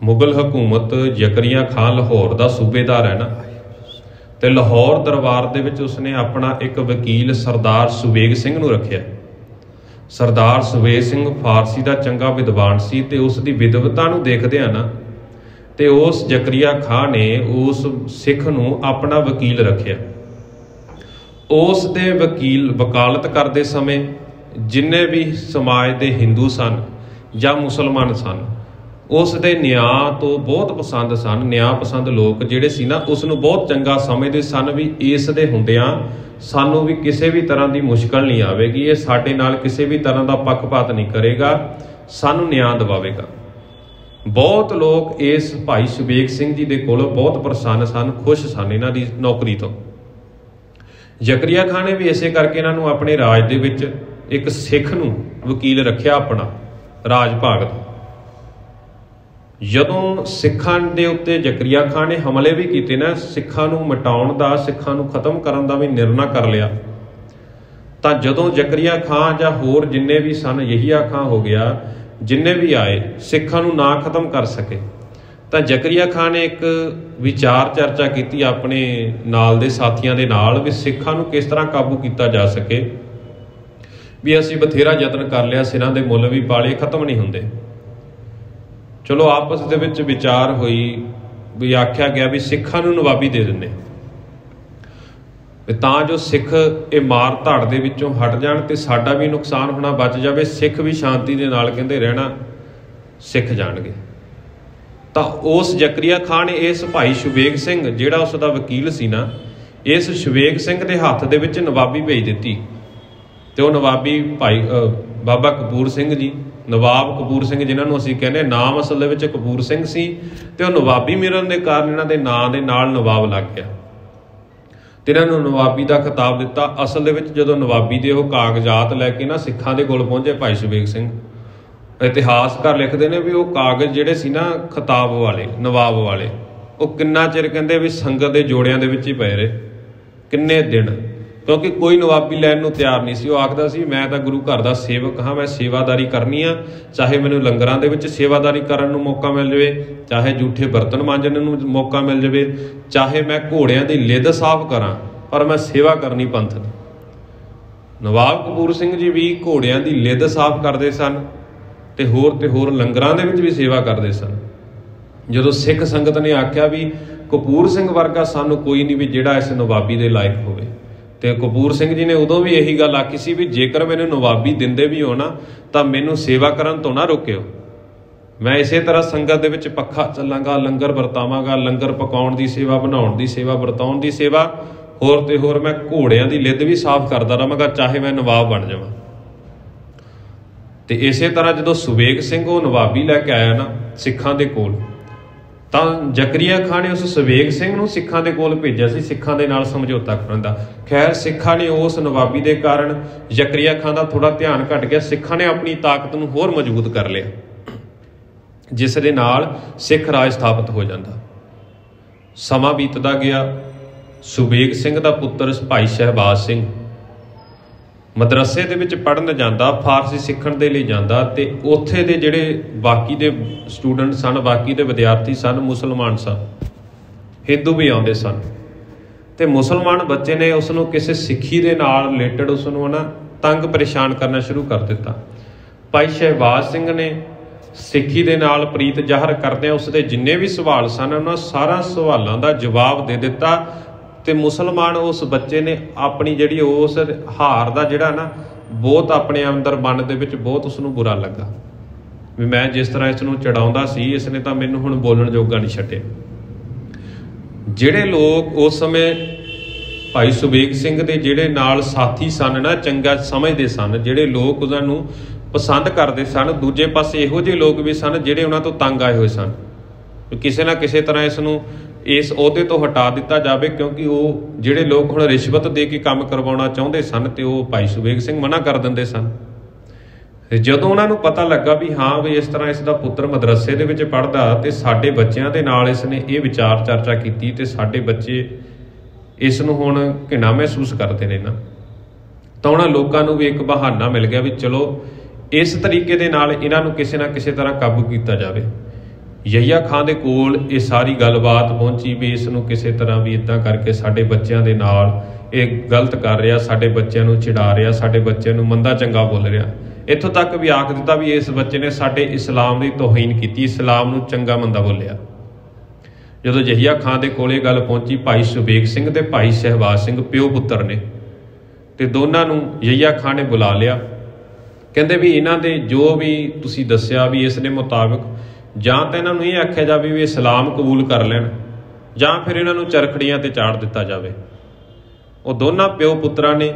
Speaker 1: मुगल हुकूमत जकरिया खां लाहौर का सूबेदार है ना, तो लाहौर दरबार दे विच उसने अपना एक वकील सरदार सुबेग सिंह नूं रखिया। सरदार सुबेग सिंह फारसी का चंगा विद्वान सी, ते उसकी विद्वता नूं देखदे आ ना, तो उस जकरिया खां ने उस सिख नूं अपना वकील रखिया। उस दे वकील वकालत करते समय जिन्ने भी समाज के हिंदू सन या मुसलमान सन, उस दे न्याय तो बहुत पसंद सन। न्याय पसंद लोग जिहड़े सी ना उसनूं बहुत चंगा समझते सन भी इस दे हुंदियां सानू भी किसी भी तरह की मुश्किल नहीं आवेगी, ये साडे नाल किसी भी तरह का पक्षपात नहीं करेगा, सानू न्याय दिवावेगा। बहुत लोग इस भाई सुबेग सिंह जी दे कोलों बहुत प्रसन्न सन, खुश सन इन्हां दी नौकरी तो। जकरिया खां ने भी इसे करके इन्हों अपने राज दे विच एक सिख नूं वकील रखिया अपना राज भाग दा। जदों सिखां दे उत्ते जकरिया खां ने हमले भी कीते ना, सिखां नूं मिटाउण दा, सिखां नूं खत्म करन दा भी निर्णय कर लिया, तां जदों जकरिया खां जां होर जिन्ने भी सन, यहिया खां हो गया, जिन्ने भी आए सिखां नूं ना खत्म कर सके, तो जकरिया खां ने एक विचार चर्चा की अपने नाल दे साथियों के नाल भी सिखां नूं किस तरह काबू किया जा सके। भी असीं बथेरा यतन कर लिया, सिरां दे मुੱਲ भी पाले, खत्म नहीं हुंदे। चलो आपस दे विच विचार होई, भी आख्या गया भी सिखां नूं नवाबी दे दिंदे, तां जो सिख ये मार धाड़ दे विचों हट जाण ते साडा भी नुकसान होना बच जावे, सिख भी शांति दे नाल कहंदे रहना सिख जाणगे। तो उस जकरिया खां ने इस भाई सुबेग सिंह जिहड़ा उसका वकील सी ना, इस सुबेग सिंह के हत्थ दे विच नवाबी भेज दिती। तो नवाबी भाई बाबा कपूर सिंह जी, नवाब कपूर सिंह जिन्होंने असीं कहने, नाम असल दे विच कपूर सिंह सी, तो नवाबी मिलण दे कारण इन्हां दे नां दे नाल नवाब लग गया, तो इन्होंने नवाबी का खिताब दिता। असल दे विच जदों नवाबी दे ओह कागजात लैके ना सिखां दे कोल पहुंचे भाई सुबेग सिंह, इतिहासकार लिखते हैं भी वो कागज़ जिहड़े सी ना खिताब वाले, नवाब वाले, वो किन्ना चिर कहते भी संगत के जोड़ियां दे विच ही पए रहे, किन्ने दिन, क्योंकि कोई नवाबी लैण नूं तैयार नहीं सी। वो आखदा सी मैं तो गुरु घर का सेवक हाँ, मैं सेवादारी करनी आ, चाहे मैनूं लंगरां दे विच सेवादारी करन नूं मौका मिल जाए, चाहे जूठे बर्तन मांजण नूं मौका मिल जाए, चाहे मैं घोड़ियां दी लिद साफ करां, पर मैं सेवा करनी पंथ दी। नवाब कपूर सिंह जी भी घोड़ियां दी लिद साफ करते सन, ते होर लंगरां दे विच भी सेवा करते सन। जदों सिख संगत ने आख्या भी कपूर सिंह वर्गा सानू कोई नहीं भी जिहड़ा इस नवाबी दे लायक होवे, ते कपूर सिंह जी ने उदों भी यही गल आखी सी भी जेकर मैनूं नवाबी दिंदे भी हो ना, तां मैनूं सेवा करन तो ना रोकिओ, मैं इसे तरह संगत दे विच पक्खा चलांगा, लंगर वरतावांगा, लंगर पकाउण दी सेवा, बनाउण दी सेवा, वरताउण दी सेवा, होर ते होर मैं घोड़ियां दी लिद भी साफ करदा रहांगा, चाहे मैं नवाब बन जावां। तो इस तरह जो सुबेग सिंह वो नवाबी लैके आया ना सिखां दे कोल, ਤਾਂ ਜ਼ਕਰੀਆ ਖਾਂ ਨੇ ਉਸ ਸਵੇਗ ਸਿੰਘ ਨੂੰ ਸਿੱਖਾਂ ਦੇ ਕੋਲ ਭੇਜਿਆ ਸੀ ਸਿੱਖਾਂ ਦੇ ਨਾਲ ਸਮਝੌਤਾ ਕਰਨ ਦਾ। ਖੈਰ ਸਿੱਖਾਂ ਨੇ ਉਸ ਨਵਾਬੀ ਦੇ ਕਾਰਨ ਜ਼ਕਰੀਆ ਖਾਂ ਦਾ ਥੋੜਾ ਧਿਆਨ ਘਟ ਗਿਆ। ਸਿੱਖਾਂ ਨੇ ਆਪਣੀ ਤਾਕਤ ਨੂੰ ਹੋਰ ਮਜ਼ਬੂਤ ਕਰ ਲਿਆ, ਜਿਸ ਦੇ ਨਾਲ ਸਿੱਖ ਰਾਜ ਸਥਾਪਿਤ ਹੋ ਜਾਂਦਾ। ਸਮਾਂ ਬੀਤਦਾ ਗਿਆ। ਸੁਬੇਗ ਸਿੰਘ ਦਾ ਪੁੱਤਰ ਭਾਈ ਸ਼ਹਿਬਾਜ਼ ਸਿੰਘ ਮਦਰਸੇ ਦੇ ਵਿੱਚ ਪੜ੍ਹਨ ਜਾਂਦਾ, ਫਾਰਸੀ ਸਿੱਖਣ ਦੇ ਲਈ ਜਾਂਦਾ, ਤੇ ਉੱਥੇ ਦੇ ਜਿਹੜੇ ਬਾਕੀ ਦੇ ਸਟੂਡੈਂਟ ਸਨ, ਬਾਕੀ ਦੇ ਵਿਦਿਆਰਥੀ ਸਨ, ਮੁਸਲਮਾਨ ਸਨ, ਹਿੰਦੂ ਵੀ ਆਉਂਦੇ ਸਨ। ਤੇ ਮੁਸਲਮਾਨ ਬੱਚੇ ਨੇ ਉਸ ਨੂੰ ਕਿਸੇ ਸਿੱਖੀ ਦੇ ਨਾਲ ਰਿਲੇਟਡ ਉਸ ਨੂੰ ਨਾ ਤੰਗ ਪਰੇਸ਼ਾਨ ਕਰਨਾ ਸ਼ੁਰੂ ਕਰ ਦਿੱਤਾ। ਭਾਈ ਸ਼ਹਿਬਾਜ਼ ਸਿੰਘ ਨੇ ਸਿੱਖੀ ਦੇ ਨਾਲ ਪ੍ਰੀਤ ਜ਼ਾਹਰ ਕਰਦਿਆਂ ਉਸ ਦੇ ਜਿੰਨੇ ਵੀ ਸਵਾਲ ਸਨ ਉਹਨਾਂ ਸਾਰਾ ਸਵਾਲਾਂ ਦਾ ਜਵਾਬ ਦੇ ਦਿੱਤਾ। ਤੇ ਮੁਸਲਮਾਨ ਉਸ ਬੱਚੇ ਨੇ ਆਪਣੀ ਜਿਹੜੀ ਉਸ ਹਾਰ ਦਾ ਜਿਹੜਾ ਨਾ ਬਹੁਤ ਆਪਣੇ ਅੰਦਰ ਮਨ ਦੇ ਵਿੱਚ ਬਹੁਤ ਉਸ ਨੂੰ ਬੁਰਾ ਲੱਗਾ ਵੀ ਮੈਂ ਜਿਸ ਤਰ੍ਹਾਂ ਇਸ ਨੂੰ ਚੜਾਉਂਦਾ ਸੀ ਇਸ ਨੇ ਤਾਂ ਮੈਨੂੰ ਹੁਣ ਬੋਲਣ ਜੋਗਾ ਨਹੀਂ ਛੱਡਿਆ। ਜਿਹੜੇ ਲੋਕ ਉਸ ਸਮੇਂ ਭਾਈ ਸੁਬੇਗ ਸਿੰਘ ਦੇ ਜਿਹੜੇ ਨਾਲ ਸਾਥੀ ਸਨ ਨਾ, ਚੰਗਾ ਸਮਝਦੇ ਸਨ, ਜਿਹੜੇ ਲੋਕ ਉਹਨਾਂ ਨੂੰ ਪਸੰਦ ਕਰਦੇ ਸਨ, ਦੂਜੇ ਪਾਸੇ ਇਹੋ ਜਿਹੇ ਲੋਕ ਵੀ ਸਨ ਜਿਹੜੇ ਉਹਨਾਂ ਤੋਂ ਤੰਗ ਆਏ ਹੋਏ ਸਨ। ਕਿਸੇ ਨਾ ਕਿਸੇ ਤਰ੍ਹਾਂ ਇਸ ਨੂੰ ਇਸ ਅਹੁਦੇ ਤੋਂ ਹਟਾ ਦਿੱਤਾ ਜਾਵੇ, ਕਿਉਂਕਿ ਉਹ ਜਿਹੜੇ ਲੋਕ ਹੁਣ ਰਿਸ਼ਵਤ ਦੇ ਕੇ ਕੰਮ ਕਰਵਾਉਣਾ ਚਾਹੁੰਦੇ ਸਨ ਤੇ ਉਹ ਭਾਈ ਸੁਬੇਗ ਸਿੰਘ ਮਨਾ ਕਰ ਦਿੰਦੇ ਸਨ। ਜਦੋਂ ਉਹਨਾਂ ਨੂੰ ਪਤਾ ਲੱਗਾ ਵੀ ਹਾਂ ਵੀ ਇਸ ਤਰ੍ਹਾਂ ਇਸ ਦਾ ਪੁੱਤਰ ਮਦਰਸੇ ਦੇ ਵਿੱਚ ਪੜ੍ਹਦਾ ਤੇ ਸਾਡੇ ਬੱਚਿਆਂ ਦੇ ਨਾਲ ਇਸ ਨੇ ਇਹ ਵਿਚਾਰ ਚਰਚਾ ਕੀਤੀ ਤੇ ਸਾਡੇ ਬੱਚੇ ਇਸ ਨੂੰ ਹੁਣ ਘਿਣਾ ਮਹਿਸੂਸ ਕਰਦੇ ਨੇ ਨਾ, ਤਾਂ ਉਹਨਾਂ ਲੋਕਾਂ ਨੂੰ ਵੀ ਇੱਕ ਬਹਾਨਾ ਮਿਲ ਗਿਆ ਵੀ ਚਲੋ ਇਸ ਤਰੀਕੇ ਦੇ ਨਾਲ ਇਹਨਾਂ ਨੂੰ ਕਿਸੇ ਨਾ ਕਿਸੇ ਤਰ੍ਹਾਂ ਕਾਬੂ ਕੀਤਾ ਜਾਵੇ। ਯਹੀਆ ਖਾਂ ਦੇ ਕੋਲ ਇਹ ਸਾਰੀ ਗੱਲਬਾਤ ਪਹੁੰਚੀ ਵੀ ਇਸ ਨੂੰ ਕਿਸੇ ਤਰ੍ਹਾਂ ਵੀ ਇੱਦਾਂ ਕਰਕੇ ਸਾਡੇ ਬੱਚਿਆਂ ਦੇ ਨਾਲ ਇਹ ਗਲਤ ਕਰ ਰਿਹਾ, ਸਾਡੇ ਬੱਚਿਆਂ ਨੂੰ ਚਿੜਾ ਰਿਹਾ, ਸਾਡੇ ਬੱਚਿਆਂ ਨੂੰ ਮੰਦਾ ਚੰਗਾ ਬੋਲ ਰਿਹਾ। ਇੱਥੋਂ ਤੱਕ ਵੀ ਆਖ ਦਿੱਤਾ ਵੀ ਇਸ ਬੱਚੇ ਨੇ ਸਾਡੇ ਇਸਲਾਮ ਦੀ ਤੋਹੀਨ ਕੀਤੀ, ਇਸਲਾਮ ਨੂੰ ਚੰਗਾ ਮੰਦਾ ਬੋਲਿਆ। ਜਦੋਂ ਯਹੀਆ ਖਾਂ ਦੇ ਕੋਲ ਇਹ ਗੱਲ ਪਹੁੰਚੀ, ਭਾਈ ਸੁਬੇਗ ਸਿੰਘ ਤੇ ਭਾਈ ਸ਼ਹਿਬਾਜ਼ ਸਿੰਘ ਪਿਓ ਪੁੱਤਰ ਨੇ, ਤੇ ਦੋਨਾਂ ਨੂੰ ਯਹੀਆ ਖਾਂ ਨੇ ਬੁਲਾ ਲਿਆ। ਕਹਿੰਦੇ ਵੀ ਇਹਨਾਂ ਦੇ ਜੋ ਵੀ ਤੁਸੀਂ ਦੱਸਿਆ ਵੀ ਇਸ ਦੇ ਮੁਤਾਬਕ ਜਾਂ ਤਾਂ ਇਹਨਾਂ ਨੂੰ ਇਹ ਆਖਿਆ ਜਾਵੇ ਵੀ ਇਸਲਾਮ ਕਬੂਲ ਕਰ ਲੈਣ ਜਾਂ ਫਿਰ ਇਹਨਾਂ ਨੂੰ ਚਰਖੜੀਆਂ ਤੇ ਚਾੜ ਦਿੱਤਾ ਜਾਵੇ। ਉਹ ਦੋਨਾਂ ਪਿਓ ਪੁੱਤਰਾਂ ਨੇ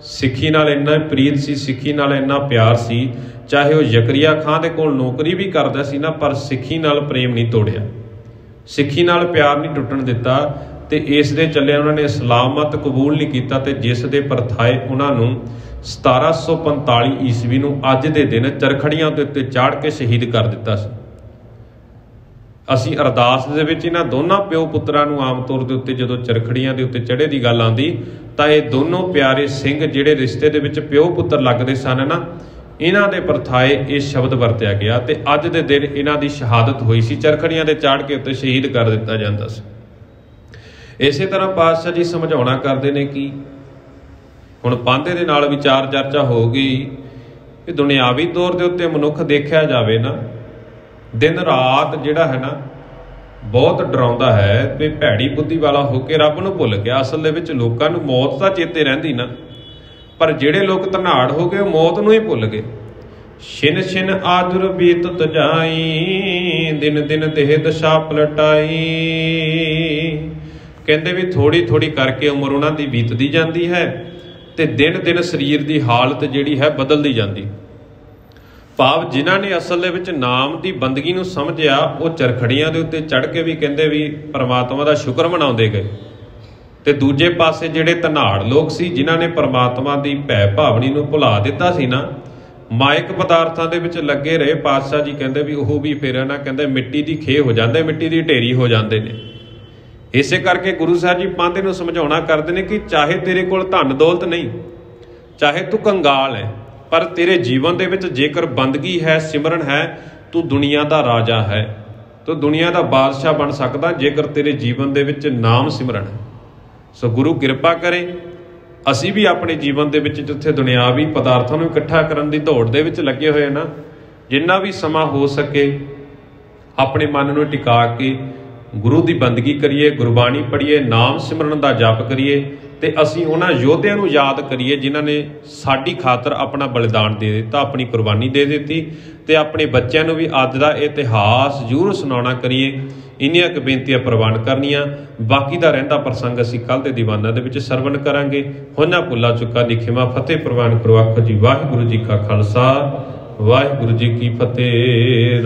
Speaker 1: ਸਿੱਖੀ ਨਾਲ ਇੰਨਾ ਪ੍ਰੀਤ ਸੀ, ਸਿੱਖੀ ਨਾਲ ਇੰਨਾ ਪਿਆਰ ਸੀ, ਚਾਹੇ ਉਹ ਜ਼ਕਰੀਆ ਖਾਂ ਦੇ ਕੋਲ ਨੌਕਰੀ ਵੀ ਕਰਦਾ ਸੀ ਨਾ, ਪਰ ਸਿੱਖੀ ਨਾਲ ਪ੍ਰੇਮ ਨਹੀਂ ਤੋੜਿਆ, ਸਿੱਖੀ ਨਾਲ ਪਿਆਰ ਨਹੀਂ ਟੁੱਟਣ ਦਿੱਤਾ। ਤੇ ਇਸ ਦੇ ਚੱਲਿਆ ਉਹਨਾਂ ਨੇ ਇਸਲਾਮ ਮਤ ਕਬੂਲ ਨਹੀਂ ਕੀਤਾ ਤੇ ਜਿਸ ਦੇ ਪਰਥਾਏ ਉਹਨਾਂ ਨੂੰ 1745 ਈਸਵੀ ਨੂੰ ਅੱਜ ਦੇ ਦਿਨ ਚਰਖੜੀਆਂ ਦੇ ਉੱਤੇ ਚਾੜ ਕੇ ਸ਼ਹੀਦ ਕਰ ਦਿੱਤਾ ਸੀ। ਅਸੀਂ ਅਰਦਾਸ ਦੇ ਵਿੱਚ ਇਹਨਾਂ ਦੋਨਾਂ ਪਿਓ ਪੁੱਤਰਾਂ ਨੂੰ ਆਮ ਤੌਰ ਦੇ ਉੱਤੇ ਜਦੋਂ ਚਰਖੜੀਆਂ ਦੇ ਉੱਤੇ ਚੜ੍ਹੇ ਦੀ ਗੱਲ ਆਉਂਦੀ ਤਾਂ ਇਹ ਦੋਨੋਂ ਪਿਆਰੇ ਸਿੰਘ ਜਿਹੜੇ ਰਿਸ਼ਤੇ ਦੇ ਵਿੱਚ ਪਿਓ ਪੁੱਤਰ ਲੱਗਦੇ ਸਨ ਨਾ, ਇਹਨਾਂ ਦੇ ਪਰਥਾਏ ਇਹ ਸ਼ਬਦ ਵਰਤਿਆ ਗਿਆ ਤੇ ਅੱਜ ਦੇ ਦਿਨ ਇਹਨਾਂ ਦੀ ਸ਼ਹਾਦਤ ਹੋਈ ਸੀ, ਚਰਖੜੀਆਂ ਦੇ ਚਾੜ ਕੇ ਉੱਤੇ ਸ਼ਹੀਦ ਕਰ ਦਿੱਤਾ ਜਾਂਦਾ ਸੀ। ਇਸੇ ਤਰ੍ਹਾਂ ਪਾਤਸ਼ਾਹ ਜੀ ਸਮਝਾਉਣਾ ਕਰਦੇ ਨੇ ਕਿ ਹੁਣ ਪਾਂਧੇ ਦੇ ਨਾਲ ਵਿਚਾਰ ਚਰਚਾ ਹੋ ਗਈ ਕਿ ਦੁਨਿਆਵੀ ਤੌਰ ਦੇ ਉੱਤੇ ਮਨੁੱਖ ਦੇਖਿਆ ਜਾਵੇ ਨਾ, ਦਿਨ ਰਾਤ ਜਿਹੜਾ ਹੈ ਨਾ ਬਹੁਤ ਡਰਾਉਂਦਾ ਹੈ ਤੇ ਭੈੜੀ ਬੁੱਧੀ ਵਾਲਾ ਹੋ ਕੇ ਰੱਬ ਨੂੰ ਭੁੱਲ ਗਿਆ। ਅਸਲ ਦੇ ਵਿੱਚ ਲੋਕਾਂ ਨੂੰ ਮੌਤ ਤਾਂ ਚੇਤੇ ਰਹਿੰਦੀ ਨਾ, ਪਰ ਜਿਹੜੇ ਲੋਕ ਧਨਾੜ ਹੋ ਗਏ ਉਹ ਮੌਤ ਨੂੰ ਹੀ ਭੁੱਲ ਗਏ। ਛਿਨ ਛਿਨ ਆਦੁਰ ਬੀਤਤ ਜਾਈ, ਦਿਨ ਦਿਨ ਦੇਹ ਦਸ਼ਾ ਪਲਟਾਈ। ਕਹਿੰਦੇ ਵੀ ਥੋੜੀ ਥੋੜੀ ਕਰਕੇ ਉਮਰ ਉਹਨਾਂ ਦੀ ਬੀਤਦੀ ਜਾਂਦੀ ਹੈ ਤੇ ਦਿਨ ਦਿਨ ਸਰੀਰ ਦੀ ਹਾਲਤ ਜਿਹੜੀ ਹੈ ਬਦਲਦੀ ਜਾਂਦੀ। ਭਾਵ ਜਿਨ੍ਹਾਂ ਨੇ ਅਸਲ ਦੇ ਵਿੱਚ ਨਾਮ ਦੀ ਬੰਦਗੀ ਨੂੰ ਸਮਝਿਆ ਉਹ ਚਰਖੜੀਆਂ ਦੇ ਉੱਤੇ ਚੜ੍ਹ ਕੇ ਵੀ ਕਹਿੰਦੇ ਵੀ ਪਰਮਾਤਮਾ ਦਾ ਸ਼ੁਕਰ ਮਨਾਉਂਦੇ ਗਏ, ਤੇ ਦੂਜੇ ਪਾਸੇ ਜਿਹੜੇ ਧਨਾੜ ਲੋਕ ਸੀ ਜਿਨ੍ਹਾਂ ਨੇ ਪਰਮਾਤਮਾ ਦੀ ਭੈ ਭਾਵਨੀ ਨੂੰ ਭੁਲਾ ਦਿੱਤਾ ਸੀ ਨਾ, ਮਾਇਕ ਪਦਾਰਥਾਂ ਦੇ ਵਿੱਚ ਲੱਗੇ ਰਹੇ, ਪਾਤਸ਼ਾਹ ਜੀ ਕਹਿੰਦੇ ਵੀ ਉਹ ਵੀ ਫਿਰ ਨਾ ਕਹਿੰਦੇ ਮਿੱਟੀ ਦੀ ਖੇ ਹੋ ਜਾਂਦੇ, ਮਿੱਟੀ ਦੀ ਢੇਰੀ ਹੋ ਜਾਂਦੇ ਨੇ। ਇਸੇ ਕਰਕੇ ਗੁਰੂ ਸਾਹਿਬ ਜੀ ਪਾਂਧੇ ਨੂੰ ਸਮਝਾਉਣਾ ਕਰਦੇ ਨੇ ਕਿ ਚਾਹੇ ਤੇਰੇ ਕੋਲ ਧਨ ਦੌਲਤ ਨਹੀਂ, ਚਾਹੇ ਤੂੰ ਕੰਗਾਲ ਹੈ, ਪਰ ਤੇਰੇ ਜੀਵਨ ਦੇ ਵਿੱਚ ਜੇਕਰ ਬੰਦਗੀ ਹੈ, ਸਿਮਰਨ ਹੈ, ਤੂੰ ਦੁਨੀਆ ਦਾ ਰਾਜਾ ਹੈ, ਤੂੰ ਦੁਨੀਆ ਦਾ ਬਾਦਸ਼ਾਹ ਬਣ ਸਕਦਾ ਜੇਕਰ ਤੇਰੇ ਜੀਵਨ ਦੇ ਵਿੱਚ ਨਾਮ ਸਿਮਰਨ ਹੈ। ਸੋ ਗੁਰੂ ਕਿਰਪਾ ਕਰੇ ਅਸੀਂ ਵੀ ਆਪਣੇ ਜੀਵਨ ਦੇ ਵਿੱਚ ਜਿੱਥੇ ਦੁਨਿਆਵੀ ਪਦਾਰਥਾਂ ਨੂੰ ਇਕੱਠਾ ਕਰਨ ਦੀ ਦੌੜ ਦੇ ਵਿੱਚ ਲੱਗੇ ਹੋਏ ਨਾ, ਜਿੰਨਾ ਵੀ ਸਮਾਂ ਹੋ ਸਕੇ ਆਪਣੇ ਮਨ ਨੂੰ ਟਿਕਾ ਕੇ ਗੁਰੂ ਦੀ ਬੰਦਗੀ ਕਰੀਏ, ਗੁਰਬਾਣੀ ਪੜ੍ਹੀਏ, ਨਾਮ ਸਿਮਰਨ ਦਾ ਜਪ ਕਰੀਏ ਤੇ ਅਸੀਂ ਉਹਨਾਂ ਯੋਧਿਆਂ ਨੂੰ ਯਾਦ ਕਰੀਏ ਜਿਨ੍ਹਾਂ ਨੇ ਸਾਡੀ ਖਾਤਰ ਆਪਣਾ ਬਲਿਦਾਨ ਦੇ ਦਿੱਤਾ, ਆਪਣੀ ਕੁਰਬਾਨੀ ਦੇ ਦਿੱਤੀ, ਤੇ ਆਪਣੇ ਬੱਚਿਆਂ ਨੂੰ ਵੀ ਅੱਜ ਦਾ ਇਤਿਹਾਸ ਜ਼ਰੂਰ ਸੁਣਾਉਣਾ ਕਰੀਏ। ਇੰਨੀਆਂ ਕੁ ਬੇਨਤੀਆਂ ਪ੍ਰਵਾਨ ਕਰਨੀਆਂ, ਬਾਕੀ ਦਾ ਰਹਿੰਦਾ ਪ੍ਰਸੰਗ ਅਸੀਂ ਕੱਲ੍ਹ ਦੇ ਦੀਵਾਨਾਂ ਦੇ ਵਿੱਚ ਸਰਵਣ ਕਰਾਂਗੇ। ਹੋਰਨਾਂ ਭੁੱਲਾਂ ਚੁੱਕਾਂ ਦੀ ਖਿਮਾ ਫਤਿਹ ਪ੍ਰਵਾਨ ਕਰੋ। ਆਖੋ ਜੀ ਵਾਹਿਗੁਰੂ ਜੀ ਕਾ ਖਾਲਸਾ, ਵਾਹਿਗੁਰੂ ਜੀ ਕੀ ਫਤਿਹ।